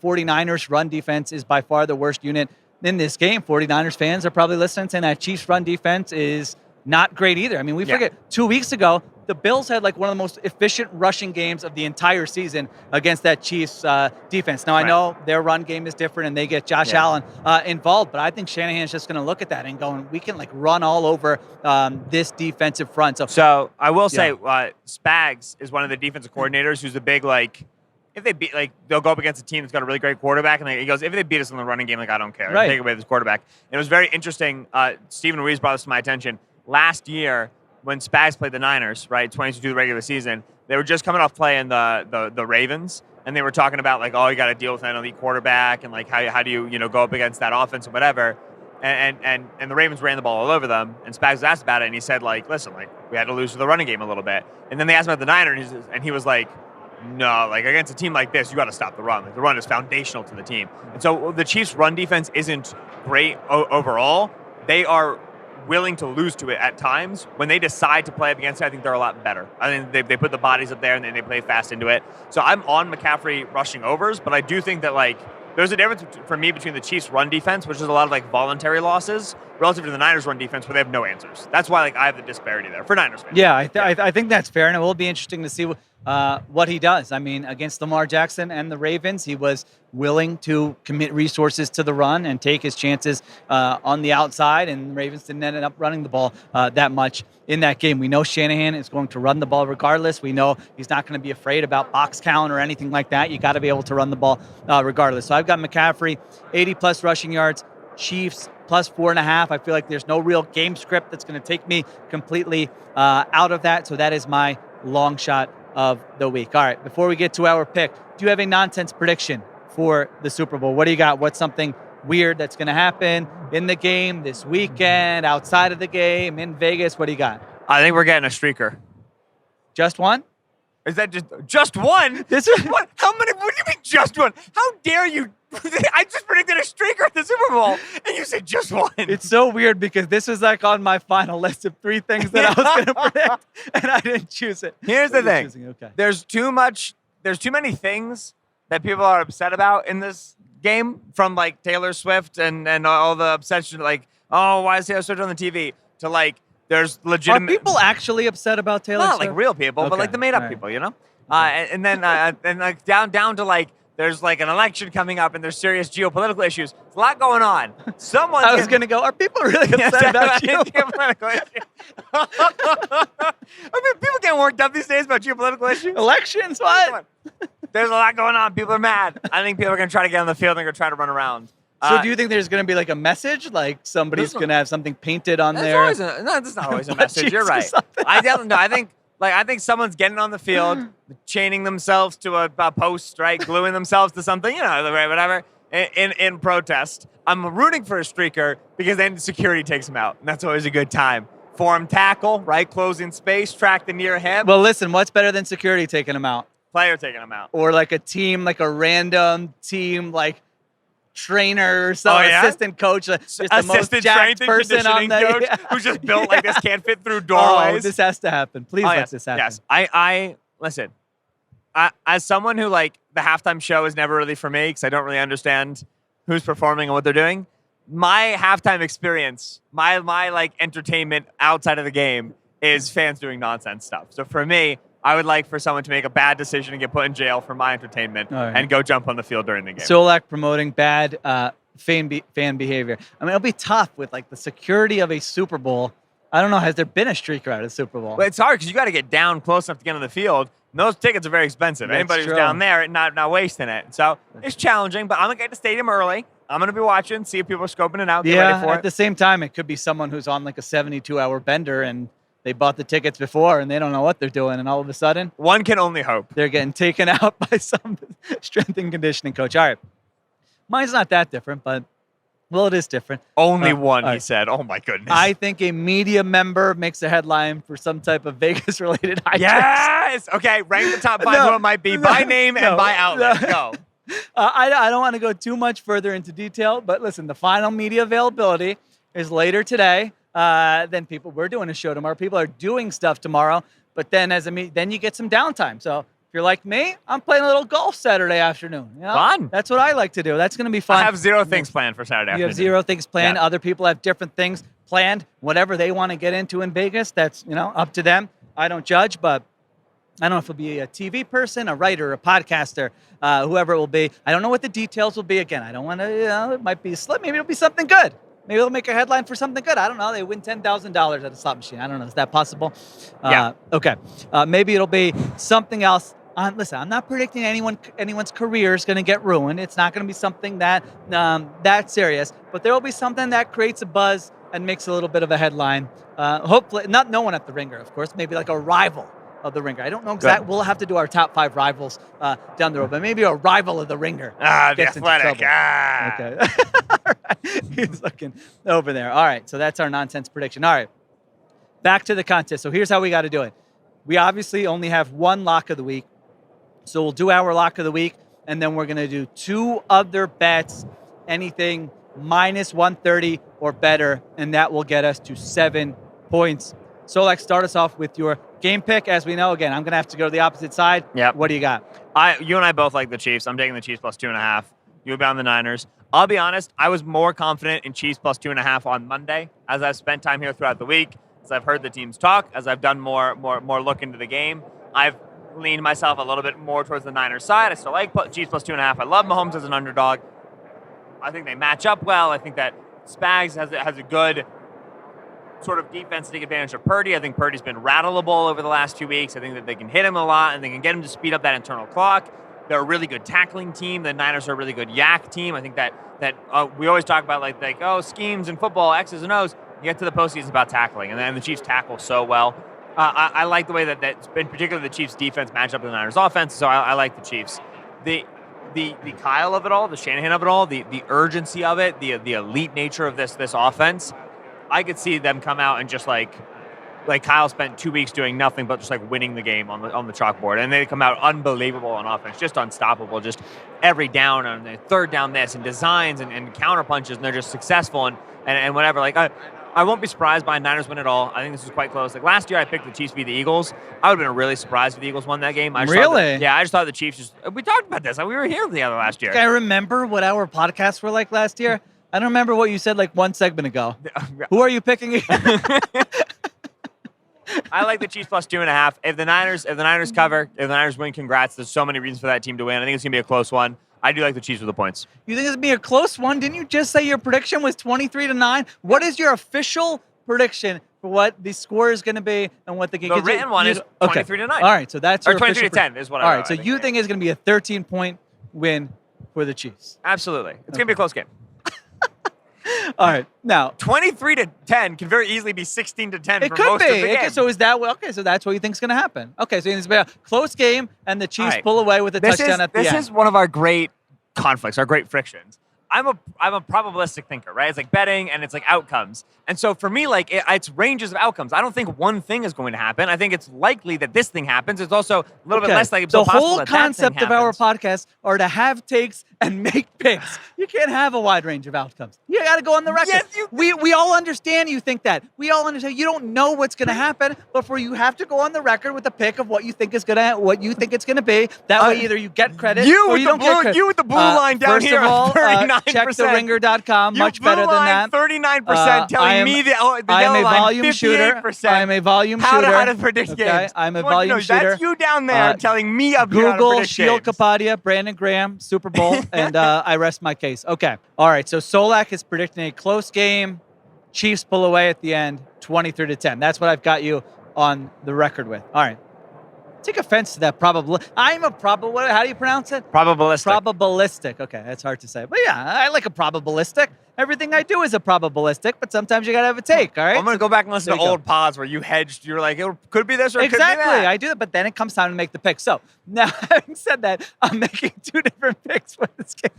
49ers run defense is by far the worst unit in this game. 49ers fans are probably listening saying that Chiefs run defense is not great either. I mean, we forget 2 weeks ago, the Bills had like one of the most efficient rushing games of the entire season against that Chiefs defense. Now, I know their run game is different and they get Josh Allen involved, but I think Shanahan's just going to look at that and go, we can like run all over this defensive front. So I will say Spags is one of the defensive coordinators who's a big like, if they beat, like, they'll go up against a team that's got a really great quarterback, and he goes, if they beat us in the running game, like, I don't care. Take away this quarterback. And it was very interesting. Stephen Ruiz brought this to my attention. Last year, when Spags played the Niners, right, 22 the regular season, they were just coming off playing the Ravens, and they were talking about, like, you got to deal with an elite quarterback, and, like, how do you go up against that offense and whatever. And the Ravens ran the ball all over them, and Spags was asked about it, and he said, like, listen, like, we had to lose to the running game a little bit. And then they asked him about the Niners, and he was like, no, like against a team like this, you got to stop the run. Like the run is foundational to the team. And so the Chiefs' run defense isn't great overall. They are willing to lose to it at times. When they decide to play up against it, I think they're a lot better. I think they put the bodies up there and then they play fast into it. So I'm on McCaffrey rushing overs, but I do think that like there's a difference for me between the Chiefs' run defense, which is a lot of like voluntary losses, relative to the Niners' run defense, where they have no answers. That's why like I have the disparity there for Niners fans. Yeah, I think that's fair, and it will be interesting to see what he does. I mean, against Lamar Jackson and the Ravens, he was willing to commit resources to the run and take his chances on the outside, and the Ravens didn't end up running the ball that much in that game. We know Shanahan is going to run the ball regardless. We know he's not going to be afraid about box count or anything like that. You got to be able to run the ball regardless. So I've got McCaffrey, 80-plus rushing yards, Chiefs, plus 4.5. I feel like there's no real game script that's going to take me completely out of that. So that is my long shot of the week. All right, before we get to our pick, do you have a nonsense prediction for the Super Bowl? What do you got? What's something weird that's going to happen in the game this weekend, outside of the game, in Vegas? What do you got? I think we're getting a streaker. Just one? Is that just one? This is what? How many? What do you mean just one? How dare you? I just predicted a streaker at the Super Bowl, and you said just one. It's so weird because this was like on my final list of 3 things that I was going to predict, and I didn't choose it. Here's the thing. Okay. There's too many things that people are upset about in this game, from like Taylor Swift and all the obsession, like, oh, why is Taylor Swift on the TV, to like there's legitimate. Are people actually upset about Taylor Not Swift? like real people, but like the made up people, you know? And then and like down to like there's like an election coming up and there's serious geopolitical issues. There's a lot going on. I was going to go, are people really upset about geopolitical issues? I mean, people get worked up these days about geopolitical issues. Elections? What? There's a lot going on. People are mad. I think people are going to try to get on the field and going to try to run around. So do you think there's going to be like a message? Like somebody's going to have something painted on there? No, that's not always a message. You're right. I don't know. I think someone's getting on the field, chaining themselves to a post, right? Gluing themselves to something, you know, whatever, in protest. I'm rooting for a streaker because then security takes him out. And that's always a good time. Form tackle, right? Closing space, track the near hip. Well, listen, what's better than security taking him out? Player taking him out. Or like a team, like a random team, like trainer or some assistant coach, just the most jacked person on the coach who's just built like this, can't fit through doorways. Oh, this has to happen. Please let this happen. Yes, I listen. As someone who like the halftime show is never really for me because I don't really understand who's performing and what they're doing. My halftime experience, my like entertainment outside of the game is fans doing nonsense stuff. So for me, I would like for someone to make a bad decision and get put in jail for my entertainment and go jump on the field during the game. Solak promoting bad fan behavior. I mean, it'll be tough with like the security of a Super Bowl. I don't know. Has there been a streaker at a Super Bowl? Well, it's hard because you got to get down close enough to get on the field. And those tickets are very expensive. That's Anybody true. who's down there not wasting it. So it's challenging, but I'm going to get to the stadium early. I'm going to be watching, see if people are scoping it out, get ready for it. At the same time, it could be someone who's on like a 72-hour bender and they bought the tickets before and they don't know what they're doing. And all of a sudden, one can only hope. They're getting taken out by some strength and conditioning coach. All right. Mine's not that different, but, well, it is different. Only one, he said. Oh, my goodness. I think a media member makes a headline for some type of Vegas-related hijinks. Yes! Okay, rank the top 5 who it might be by name and by outlet. Go. I don't want to go too much further into detail, but listen, the final media availability is later today. Then we're doing a show tomorrow. People are doing stuff tomorrow, but then then you get some downtime. So if you're like me, I'm playing a little golf Saturday afternoon. You know? Fun. That's what I like to do. That's going to be fun. I have 0 things planned for Saturday afternoon. You have 0 things planned. Yeah. Other people have different things planned. Whatever they want to get into in Vegas, that's up to them. I don't judge, but I don't know if it'll be a TV person, a writer, a podcaster, whoever it will be. I don't know what the details will be. Again, I don't want to, it might be slip. Maybe it'll be something good. Maybe they'll make a headline for something good. I don't know. They win $10,000 at a slot machine. I don't know. Is that possible? Yeah. Okay. Maybe it'll be something else. Listen, I'm not predicting anyone's career is going to get ruined. It's not going to be something that serious. But there will be something that creates a buzz and makes a little bit of a headline. Hopefully, not no one at the Ringer, of course. Maybe like a rival of the Ringer. I don't know exactly. We'll have to do our top 5 rivals down the road, but maybe a rival of the Ringer. The Athletic. Okay. All right. He's looking over there. All right. So that's our nonsense prediction. All right. Back to the contest. So here's how we got to do it. We obviously only have one lock of the week. So we'll do our lock of the week, and then we're going to do 2 other bets, anything minus 130 or better, and that will get us to 7 points. Solak, start us off with your game pick. As we know, again, I'm going to have to go to the opposite side. Yep. What do you got? You and I both like the Chiefs. I'm taking the Chiefs plus 2.5. You would be on the Niners. I'll be honest, I was more confident in Chiefs plus 2.5 on Monday as I've spent time here throughout the week, as I've heard the teams talk, as I've done more look into the game. I've leaned myself a little bit more towards the Niners side. I still like Chiefs plus 2.5. I love Mahomes as an underdog. I think they match up well. I think that Spags has a good sort of defense to take advantage of Purdy. I think Purdy's been rattleable over the last 2 weeks. I think that they can hit him a lot and they can get him to speed up that internal clock. They're a really good tackling team. The Niners are a really good yak team. I think that we always talk about like schemes in football, X's and O's. You get to the postseason, it's about tackling, and then the Chiefs tackle so well. I like the way that's been, particularly the Chiefs' defense match up with the Niners' offense. So I like the Chiefs. The Kyle of it all, the Shanahan of it all, the urgency of it, the elite nature of this offense. I could see them come out and just like Kyle spent 2 weeks doing nothing but just like winning the game on the chalkboard, and they come out unbelievable on offense, just unstoppable, just every down on the third down this and designs and counter punches, and they're just successful and whatever. Like I won't be surprised by a Niners win at all. I think this is quite close. Like last year, I picked the Chiefs beat the Eagles. I would have been really surprised if the Eagles won that game. I just thought the Chiefs we talked about this. We were here together last year. I remember what our podcasts were like last year. I don't remember what you said like one segment ago. Who are you picking? I like the Chiefs plus 2.5. If the Niners cover, if the Niners win, congrats. There's so many reasons for that team to win. I think it's gonna be a close one. I do like the Chiefs with the points. You think it's gonna be a close one? Didn't you just say your prediction was 23-9? What is your official prediction for what the score is gonna be and what the game? The written one is 23-9. All right, so that's your 23-10 is what I. All right, so you think it's gonna be a 13-point win for the Chiefs? Absolutely, it's gonna be a close game. All right, now 23-10 can very easily be 16-10 it for could most be. of the game. So is that okay? So that's what you think is going to happen? Okay, so it's going to be a close game, and the Chiefs pull away with a touchdown at the end. This is one of our great conflicts, our great frictions. I'm a probabilistic thinker, right? It's like betting and it's like outcomes. And so for me, like it's ranges of outcomes. I don't think one thing is going to happen. I think it's likely that this thing happens. It's also a little bit less likely. The whole concept of our podcast are to have takes and make picks. You can't have a wide range of outcomes. You got to go on the record. Yes, we all understand you think that. We all understand you don't know what's going to happen, but you have to go on the record with a pick of what you think it's going to be. That way, either you get credit or you don't get credit. You with the blue line down here. First of all, check theringer.com. Much better than that. 39% telling me the I am yellow a volume line, shooter. 58%. I am a volume shooter. How to predict games. I'm a volume shooter. That's you down there telling me up here how to Google predict Sheil games. Kapadia, Brandon Graham, Super Bowl, and I rest my case. Okay. All right. So Solak is predicting a close game. Chiefs pull away at the end, 23-10. That's what I've got you on the record with. All right. Take offense to that I'm a how do you pronounce it? Probabilistic. Probabilistic. Okay, that's hard to say. But yeah, I like a probabilistic. Everything I do is a probabilistic, but sometimes you got to have a take, all right? I'm going to go back and listen to old pods where you hedged. You were like, it could be this or it could be that. Exactly, I do that, but then it comes time to make the pick. So now, having said that, I'm making two different picks for this game.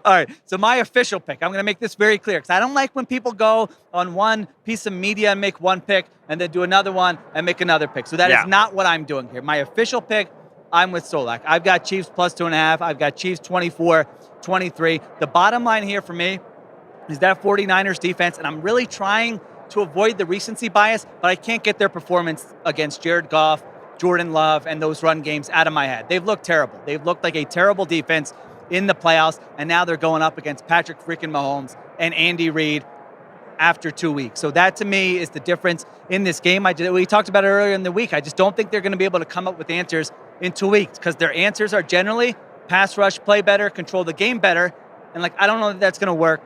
All right, so my official pick, I'm going to make this very clear because I don't like when people go on one piece of media and make one pick and then do another one and make another pick. So that is not what I'm doing here. My official pick, I'm with Solak. I've got Chiefs plus 2.5. I've got Chiefs 24-23. The bottom line here for me is that 49ers defense, and I'm really trying to avoid the recency bias, but I can't get their performance against Jared Goff, Jordan Love, and those run games out of my head. They've looked terrible. They've looked like a terrible defense in the playoffs, and now they're going up against Patrick freaking Mahomes and Andy Reid after 2 weeks. So that, to me, is the difference in this game. We talked about it earlier in the week. I just don't think they're going to be able to come up with answers in 2 weeks because their answers are generally pass rush, play better, control the game better, and I don't know that that's going to work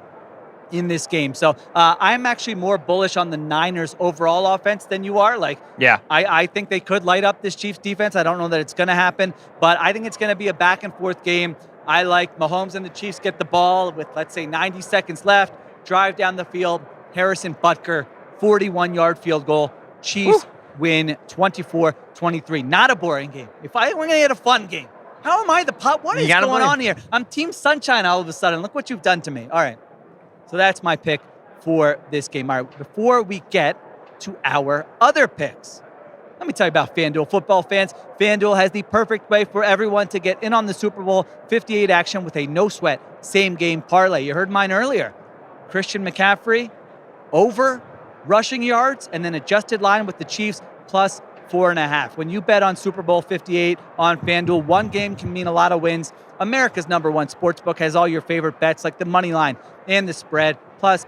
in this game. So I'm actually more bullish on the Niners overall offense than you are. I think they could light up this Chiefs defense. I don't know that it's going to happen, but I think it's going to be a back and forth game. I like Mahomes and the Chiefs get the ball with, let's say, 90 seconds left, drive down the field, Harrison Butker, 41-yard field goal. Chiefs win 24-23. Not a boring game. We're going to get a fun game. How am I the pot? What is going on here? I'm Team Sunshine all of a sudden. Look what you've done to me. All right. So that's my pick for this game. All right, before we get to our other picks, let me tell you about FanDuel. Football fans, FanDuel has the perfect way for everyone to get in on the Super Bowl 58 action with a no-sweat same-game parlay. You heard mine earlier. Christian McCaffrey over rushing yards, and then adjusted line with the Chiefs plus 4.5. When you bet on Super Bowl 58 on FanDuel, one game can mean a lot of wins. America's #1 sportsbook has all your favorite bets like the money line and the spread, plus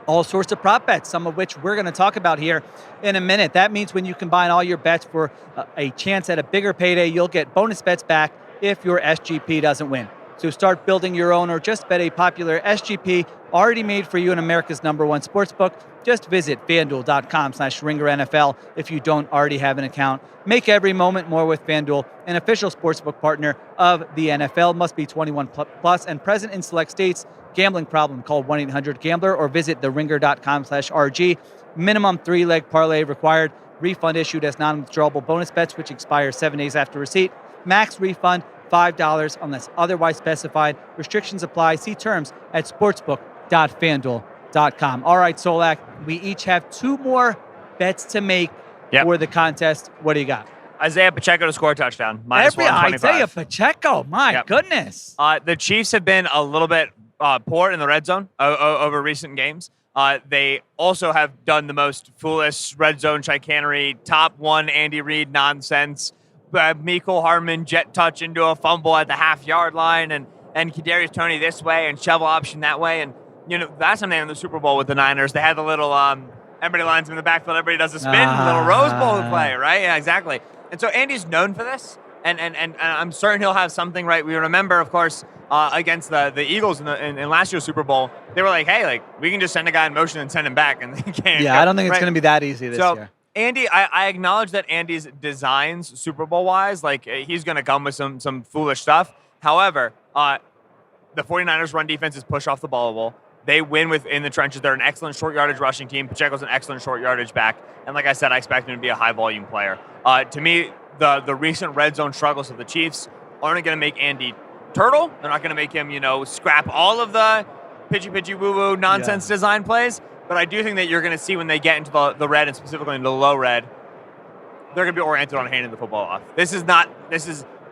all sorts of prop bets, some of which we're going to talk about here in a minute. That means when you combine all your bets for a chance at a bigger payday, you'll get bonus bets back if your SGP doesn't win. So start building your own or just bet a popular SGP already made for you in America's #1 sportsbook. Just visit FanDuel.com/RingerNFL if you don't already have an account. Make every moment more with FanDuel, an official sportsbook partner of the NFL. Must be 21 plus and present in select states. Gambling problem, call 1-800-GAMBLER or visit theringer.com/RG. Minimum 3-leg parlay required. Refund issued as non-withdrawable bonus bets, which expire 7 days after receipt. Max refund $5 unless otherwise specified. Restrictions apply. See terms at sportsbook.fanduel.com. All right, Solak, we each have 2 more bets to make for the contest. What do you got? Isaiah Pacheco to score a touchdown. -125. Isaiah Pacheco, my goodness. The Chiefs have been a little bit poor in the red zone over recent games. They also have done the most foolish red zone chicanery, top 1 Andy Reid nonsense. Mecole Hardman jet touch into a fumble at the half-yard line, and Kadarius Toney this way and shovel option that way. And, that's something in the Super Bowl with the Niners. They had the little, everybody lines him in the backfield, everybody does a spin, little Rose Bowl play, right? Yeah, exactly. And so Andy's known for this, and I'm certain he'll have something right. We remember, of course, against the Eagles in last year's Super Bowl, they were like, hey, we can just send a guy in motion and send him back, and they can't. Yeah, I don't think it's going to be that easy this year. Andy, I acknowledge that Andy's designs, Super Bowl-wise, he's going to come with some foolish stuff. However, the 49ers run defense is push off the ball. They win within the trenches. They're an excellent short yardage rushing team. Pacheco's an excellent short yardage back. And like I said, I expect him to be a high-volume player. To me, the recent red zone struggles of the Chiefs aren't going to make Andy turtle. They're not going to make him, scrap all of the pitchy, woo-woo nonsense design plays. But I do think that you're going to see when they get into the red and specifically into the low red, they're going to be oriented on handing the football off. This is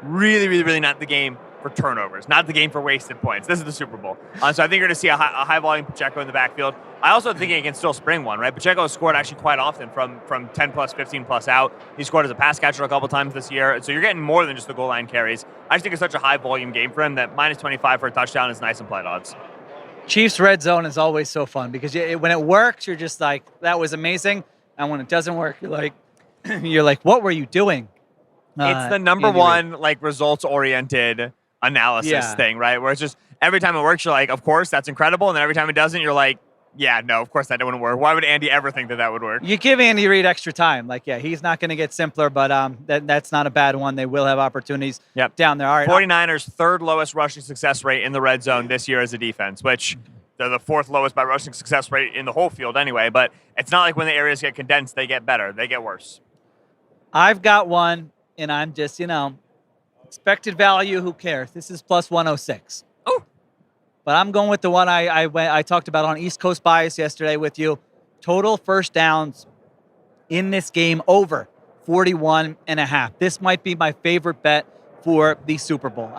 really, really, really not the game for turnovers, not the game for wasted points. This is the Super Bowl. So I think you're going to see a high volume Pacheco in the backfield. I also think he can still spring one, right? Pacheco has scored actually quite often from 10 plus, 15 plus out. He scored as a pass catcher a couple times this year. So you're getting more than just the goal line carries. I just think it's such a high volume game for him that -25 for a touchdown is nice implied odds. Chiefs red zone is always so fun because when it works, you're just like, that was amazing. And when it doesn't work, you're like, what were you doing? It's the number one, results-oriented analysis thing, right? Where it's just every time it works, you're like, of course, that's incredible. And then every time it doesn't, you're like, yeah, no, of course that wouldn't work. Why would Andy ever think that would work? You give Andy Reid extra time. He's not going to get simpler, but that's not a bad one. They will have opportunities down there. All right. 49ers, 3rd lowest rushing success rate in the red zone this year as a defense, which they're the 4th lowest by rushing success rate in the whole field anyway. But it's not like when the areas get condensed, they get better. They get worse. I've got one, and I'm just, expected value, who cares? This is plus 106. Oh. But I'm going with the one I talked about on East Coast Bias yesterday with you. Total first downs in this game over 41.5. This might be my favorite bet for the Super Bowl.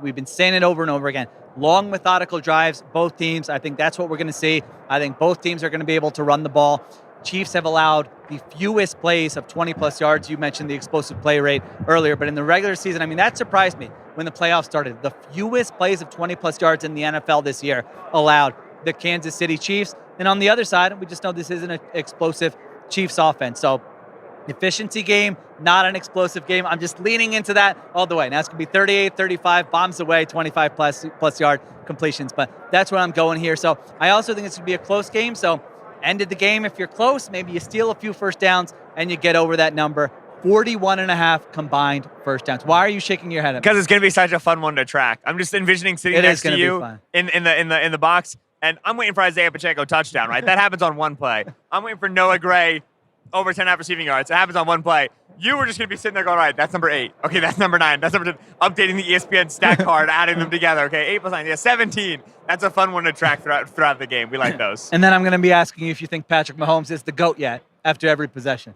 We've been saying it over and over again. Long, methodical drives, both teams. I think that's what we're going to see. I think both teams are going to be able to run the ball. Chiefs have allowed the fewest plays of 20-plus yards. You mentioned the explosive play rate earlier, but in the regular season, that surprised me when the playoffs started. The fewest plays of 20-plus yards in the NFL this year allowed the Kansas City Chiefs. And on the other side, we just know this isn't an explosive Chiefs offense. So efficiency game, not an explosive game. I'm just leaning into that all the way. Now it's going to be 38, 35, bombs away, 25-plus yard completions. But that's where I'm going here. So I also think it's going to be a close game. So end of the game, if you're close, maybe you steal a few first downs and you get over that number. 41.5 combined first downs. Why are you shaking your head at me? Because it's going to be such a fun one to track. I'm just envisioning sitting next to you in the box, and I'm waiting for Isaiah Pacheco touchdown, right? That happens on one play. I'm waiting for Noah Gray over 10.5 receiving yards. It happens on one play. You were just going to be sitting there going, all right, that's number 8. Okay, that's number 9. That's number 10. Updating the ESPN stat card, adding them together. Okay, 8 plus 9. Yeah, 17. That's a fun one to track throughout the game. We like those. And then I'm going to be asking you if you think Patrick Mahomes is the GOAT yet after every possession.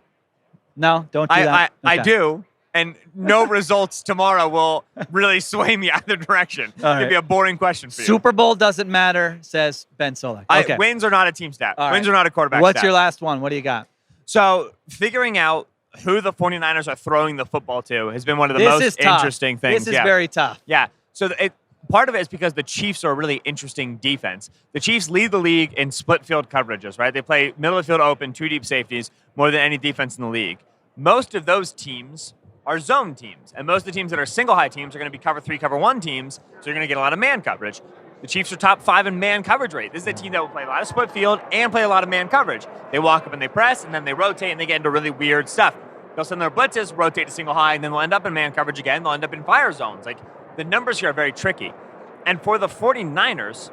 No, don't do that. I do. and no results tomorrow will really sway me either direction. All right. It'd be a boring question for you. Super Bowl doesn't matter, says Ben Solak. Okay. Wins are not a team stat. All Wins right. are not a quarterback What's stat. your last one? What do you got? So figuring out who the 49ers are throwing the football to has been one of the This is most tough. interesting things. This is very tough. Yeah. So part of it is because the Chiefs are a really interesting defense. The Chiefs lead the league in split field coverages, right? They play middle of the field open, 2 deep safeties, more than any defense in the league. Most of those teams are zone teams, and most of the teams that are single high teams are going to be cover 3, cover 1 teams, so you're going to get a lot of man coverage. The Chiefs are top 5 in man coverage rate. This is a team that will play a lot of split field and play a lot of man coverage. They walk up and they press, and then they rotate, and they get into really weird stuff. They'll send their blitzes, rotate to single high, and then they'll end up in man coverage again. They'll end up in fire zones. Like, the numbers here are very tricky. And for the 49ers,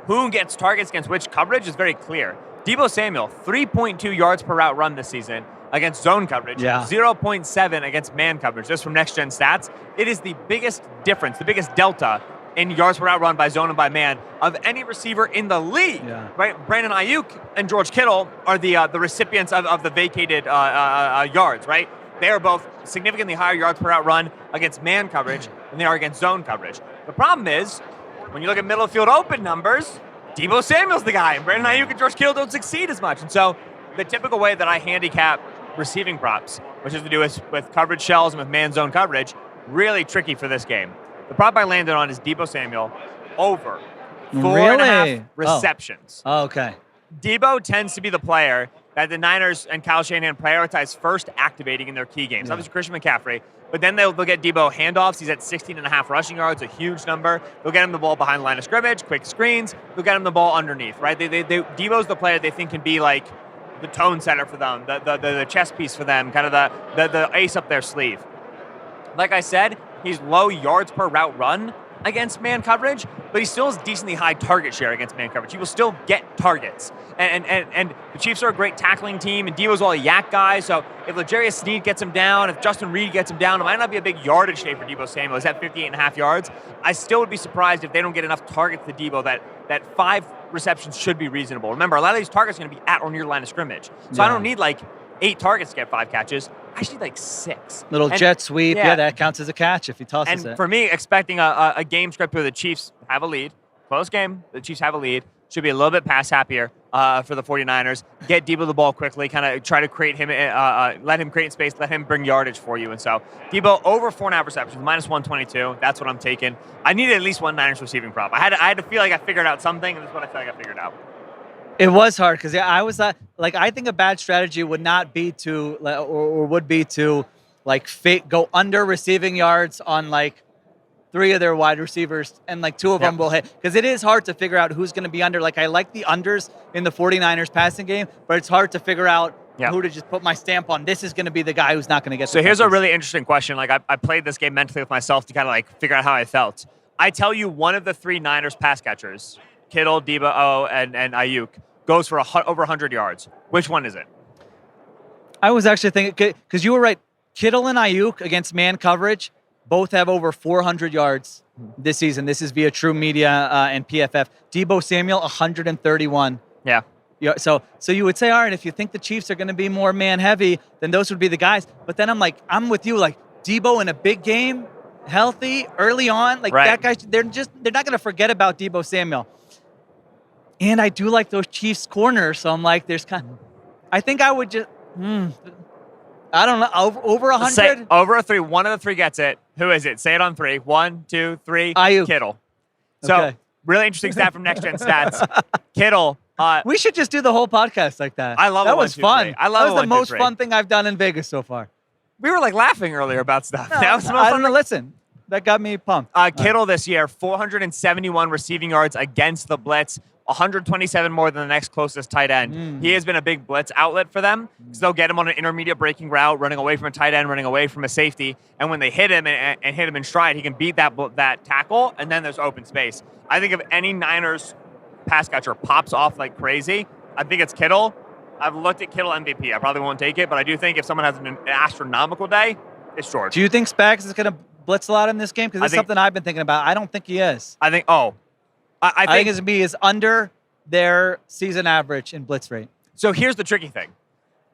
who gets targets against which coverage is very clear. Deebo Samuel, 3.2 yards per route run this season against zone coverage, 0.7 against man coverage. Just from Next Gen Stats, it is the biggest difference, the biggest delta in yards per route run by zone and by man of any receiver in the league. Yeah. Right? Brandon Ayuk and George Kittle are the recipients of the vacated yards, right? They are both significantly higher yards per route run against man coverage than they are against zone coverage. The problem is, when you look at middle of field open numbers, Deebo Samuel's the guy, and Brandon Ayuk and George Kittle don't succeed as much. And so the typical way that I handicap receiving props, which has to do with coverage shells and with man zone coverage, really tricky for this game. The prop I landed on is Deebo Samuel over 4.5 receptions. Oh, okay. Deebo tends to be the player that the Niners and Kyle Shanahan prioritize first activating in their key games. Yeah. Obviously, Christian McCaffrey, but then they'll get Deebo handoffs. He's at 16.5 rushing yards, a huge number. They'll get him the ball behind the line of scrimmage, quick screens. They'll get him the ball underneath, right? Deebo's the player they think can be like the tone setter for them, the chess piece for them, kind of the ace up their sleeve. Like I said, he's low yards per route run against man coverage, but he still has decently high target share against man coverage. He will still get targets. And the Chiefs are a great tackling team, and Deebo's all a yak guy, so if L'Jarius Sneed gets him down, if Justin Reed gets him down, it might not be a big yardage day for Deebo Samuel. He's at 58.5 yards. I still would be surprised if they don't get enough targets to Deebo that 5 receptions should be reasonable. Remember, a lot of these targets are going to be at or near the line of scrimmage. So I don't need like 8 targets to get 5 catches. I just need like 6. Little jet sweep. Yeah, that counts as a catch if he tosses it. And for me, expecting a game script where the Chiefs have a lead, close game, the Chiefs have a lead, should be a little bit pass happier for the 49ers. Get Deebo the ball quickly, kind of try to create him, let him create space, let him bring yardage for you. And so Deebo over 4.5 receptions, minus 122. That's what I'm taking. I needed at least one Niners receiving prop. I had to feel like I figured out something, and this is what I feel like I figured out. It was hard because I was like, I think a bad strategy would not be to, or would be to, like, go under receiving yards on like 3 of their wide receivers, and like 2 of them will hit, because it is hard to figure out who's going to be under. Like, I like the unders in the 49ers passing game, but it's hard to figure out who to just put my stamp on. This is going to be the guy who's not going to get. So here's a really interesting question. Like, I played this game mentally with myself to kind of like figure out how I felt. I tell you, one of the 3 Niners pass catchers, Kittle, Deebo, and Ayuk, goes for over 100 yards. Which one is it? I was actually thinking, because you were right, Kittle and Ayuk against man coverage both have over 400 yards this season. This is via True Media and PFF. Deebo Samuel, 131. Yeah. So you would say, all right, if you think the Chiefs are going to be more man heavy, then those would be the guys. But then I'm with you, like Deebo in a big game, healthy, early on, like that guy, they're not going to forget about Deebo Samuel. And I do like those Chiefs corners, so I'm like, I think I would just, I don't know, over 100? Say over a 3, one of the 3 gets it. Who is it? Say it on 3. 1, 2, 3. Ayuk. Kittle. So, really interesting stat from Next Gen Stats. Kittle. We should just do the whole podcast like that. I love it. That was fun. I love that was the most fun thing I've done in Vegas so far. We were like laughing earlier about stuff. No, that was the most I fun. don't know. Listen, that got me pumped. Kittle this year, 471 receiving yards against the blitz. 127 more than the next closest tight end. He has been a big blitz outlet for them, because they'll get him on an intermediate breaking route, running away from a tight end, running away from a safety, and when they hit him and hit him in stride, he can beat that tackle, and then there's open space. I think if any Niners pass catcher pops off like crazy, I think it's Kittle. I've looked at Kittle MVP. I probably won't take it, but I do think if someone has an astronomical day, it's George. Do you think Spags is going to blitz a lot in this game? Because it's something I've been thinking about. I don't think he is. I think it's he is under their season average in blitz rate. So here's the tricky thing.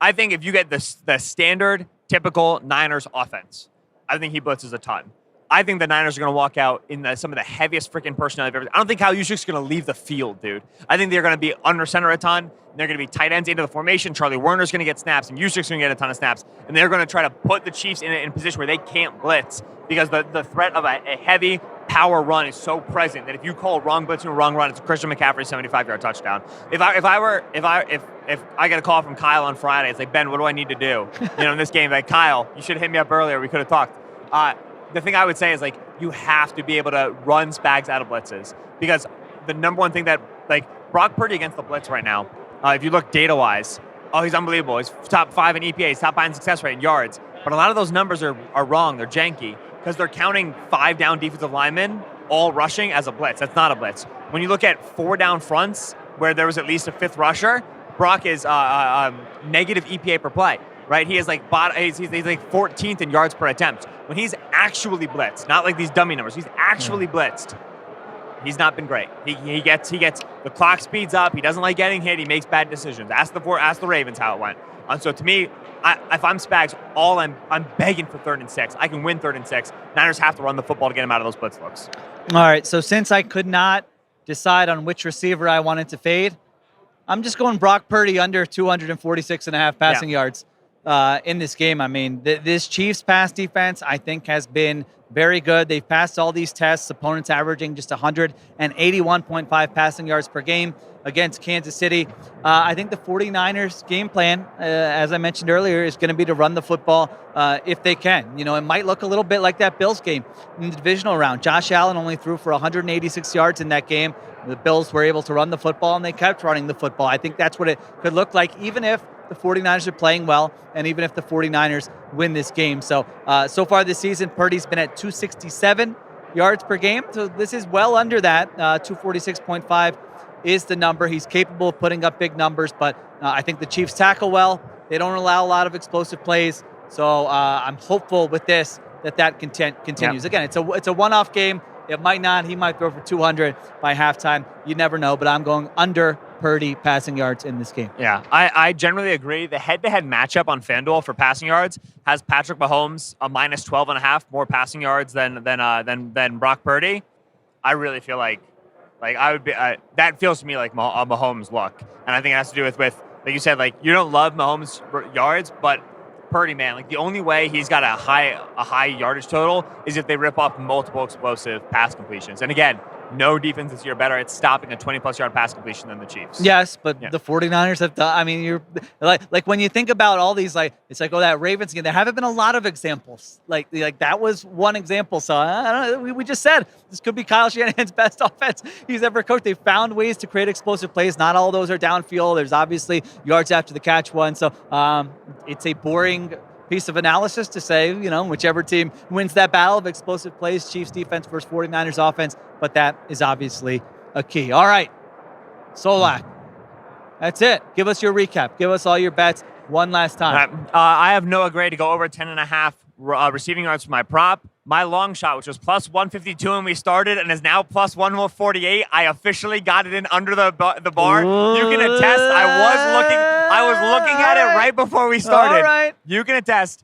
I think if you get the standard typical Niners offense. I think he blitzes a ton. I think the Niners are going to walk out in some of the heaviest freaking personnel I've ever seen. I don't think Kyle Juszczyk's going to leave the field, dude. I think they're going to be under center a ton. They're going to be tight ends into the formation. Charlie Werner's going to get snaps, and Juszczyk's going to get a ton of snaps. And they're going to try to put the Chiefs in a position where they can't blitz because the threat of a heavy power run is so present that if you call wrong blitz and wrong run, it's a Christian McCaffrey 75-yard touchdown. If I get a call from Kyle on Friday, it's like, Ben, what do I need to do? In this game, like, Kyle, you should have hit me up earlier. We could have talked. The thing I would say is, like, you have to be able to run Spags out of blitzes because the number one thing that, like, Brock Purdy against the blitz right now, if you look data-wise, he's unbelievable. He's top 5 in EPA. He's top 5 in success rate in yards. But a lot of those numbers are wrong. They're janky because they're counting 5 down defensive linemen all rushing as a blitz. That's not a blitz. When you look at 4 down fronts where there was at least a 5th rusher, Brock is negative EPA per play. Right, he is like he's like 14th in yards per attempt. When he's actually blitzed, not like these dummy numbers, he's actually blitzed. He's not been great. He gets the clock speeds up. He doesn't like getting hit. He makes bad decisions. Ask the Ravens how it went. And so to me, if I'm Spags, I'm begging for 3rd and 6. I can win 3rd and 6. Niners have to run the football to get him out of those blitz looks. All right. So since I could not decide on which receiver I wanted to fade, I'm just going Brock Purdy under 246.5 passing yards. In this game. I mean, this Chiefs pass defense, I think, has been very good. They've passed all these tests, opponents averaging just 181.5 passing yards per game against Kansas City. I think the 49ers game plan, as I mentioned earlier, is going to be to run the football if they can. It might look a little bit like that Bills game in the divisional round. Josh Allen only threw for 186 yards in that game. The Bills were able to run the football, and they kept running the football. I think that's what it could look like, even if the 49ers are playing well, and even if the 49ers win this game. So far this season, Purdy's been at 267 yards per game. So this is well under that. 246.5 is the number. He's capable of putting up big numbers, but I think the Chiefs tackle well. They don't allow a lot of explosive plays. So I'm hopeful with this that continues. Yep. Again, it's a one-off game. It might not. He might throw for 200 by halftime. You never know, but I'm going under Purdy passing yards in this game. Yeah, I generally agree. The head-to-head matchup on FanDuel for passing yards has Patrick Mahomes a minus 12.5 more passing yards than Brock Purdy. I really feel like I would be. That feels to me like a Mahomes look, and I think it has to do with like you said, like you don't love Mahomes yards, but Purdy, man, like the only way he's got a high yardage total is if they rip off multiple explosive pass completions. And again, no defense this year better at stopping a 20-plus yard pass completion than the Chiefs. Yes, but the 49ers have done. I mean, you're like when you think about all these, like it's like, that Ravens game. There haven't been a lot of examples. Like that was one example. So I don't know. We just said this could be Kyle Shanahan's best offense he's ever coached. They've found ways to create explosive plays. Not all of those are downfield. There's obviously yards after the catch one. So it's a boring piece of analysis to say, whichever team wins that battle of explosive plays, Chiefs defense versus 49ers offense, but that is obviously a key. All right, Solak, that's it. Give us your recap. Give us all your bets one last time. I have Noah Gray to go over 10.5 receiving yards for my prop. My long shot, which was plus 152 when we started and is now plus 148, I officially got it in under the bar. Ooh. You can attest. I was looking at it right before we started. All right. You can attest.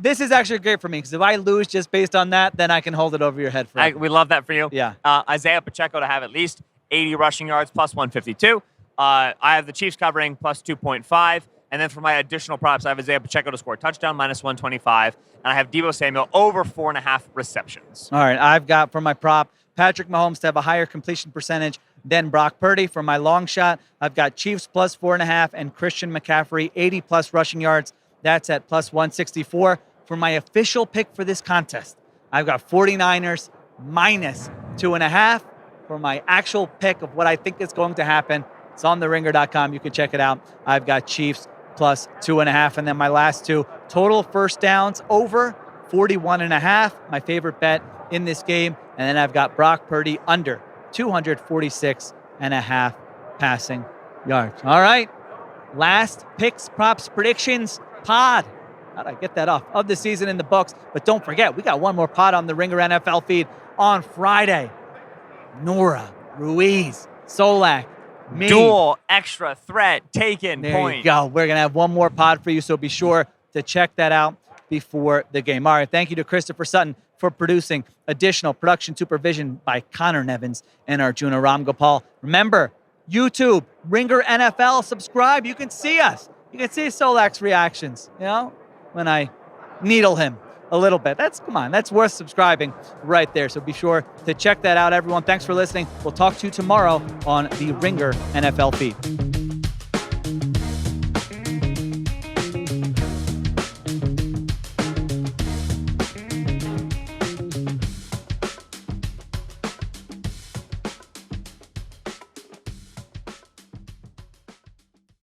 This is actually great for me because if I lose just based on that, then I can hold it over your head forever. We love that for you. Yeah. Isaiah Pacheco to have at least 80 rushing yards plus 152. I have the Chiefs covering plus 2.5. And then for my additional props, I have Isaiah Pacheco to score a touchdown, minus 125. And I have Deebo Samuel over 4.5 receptions. All right, I've got for my prop, Patrick Mahomes to have a higher completion percentage than Brock Purdy. For my long shot, I've got Chiefs plus 4.5 and Christian McCaffrey 80-plus rushing yards. That's at plus 164. For my official pick for this contest, I've got 49ers minus 2.5. For my actual pick of what I think is going to happen, it's on theringer.com. You can check it out. I've got Chiefs plus 2.5. And then my last two, total first downs over 41.5. My favorite bet in this game. And then I've got Brock Purdy under 246.5 passing yards. All right. Last picks, props, predictions pod. How'd I get that off? Of the season in the books. But don't forget, we got one more pod on the Ringer NFL feed on Friday. Nora, Ruiz, Solak, me. Dual, extra, threat, taken, there point. You go. We're going to have one more pod for you, so be sure to check that out before the game. All right, thank you to Christopher Sutton for producing. Additional production supervision by Conor Nevins and Arjuna Ramgopal. Remember, YouTube, Ringer NFL, subscribe. You can see us. You can see Solak's reactions, when I needle him a little bit. Come on, that's worth subscribing right there. So be sure to check that out, everyone. Thanks for listening. We'll talk to you tomorrow on the Ringer NFL feed.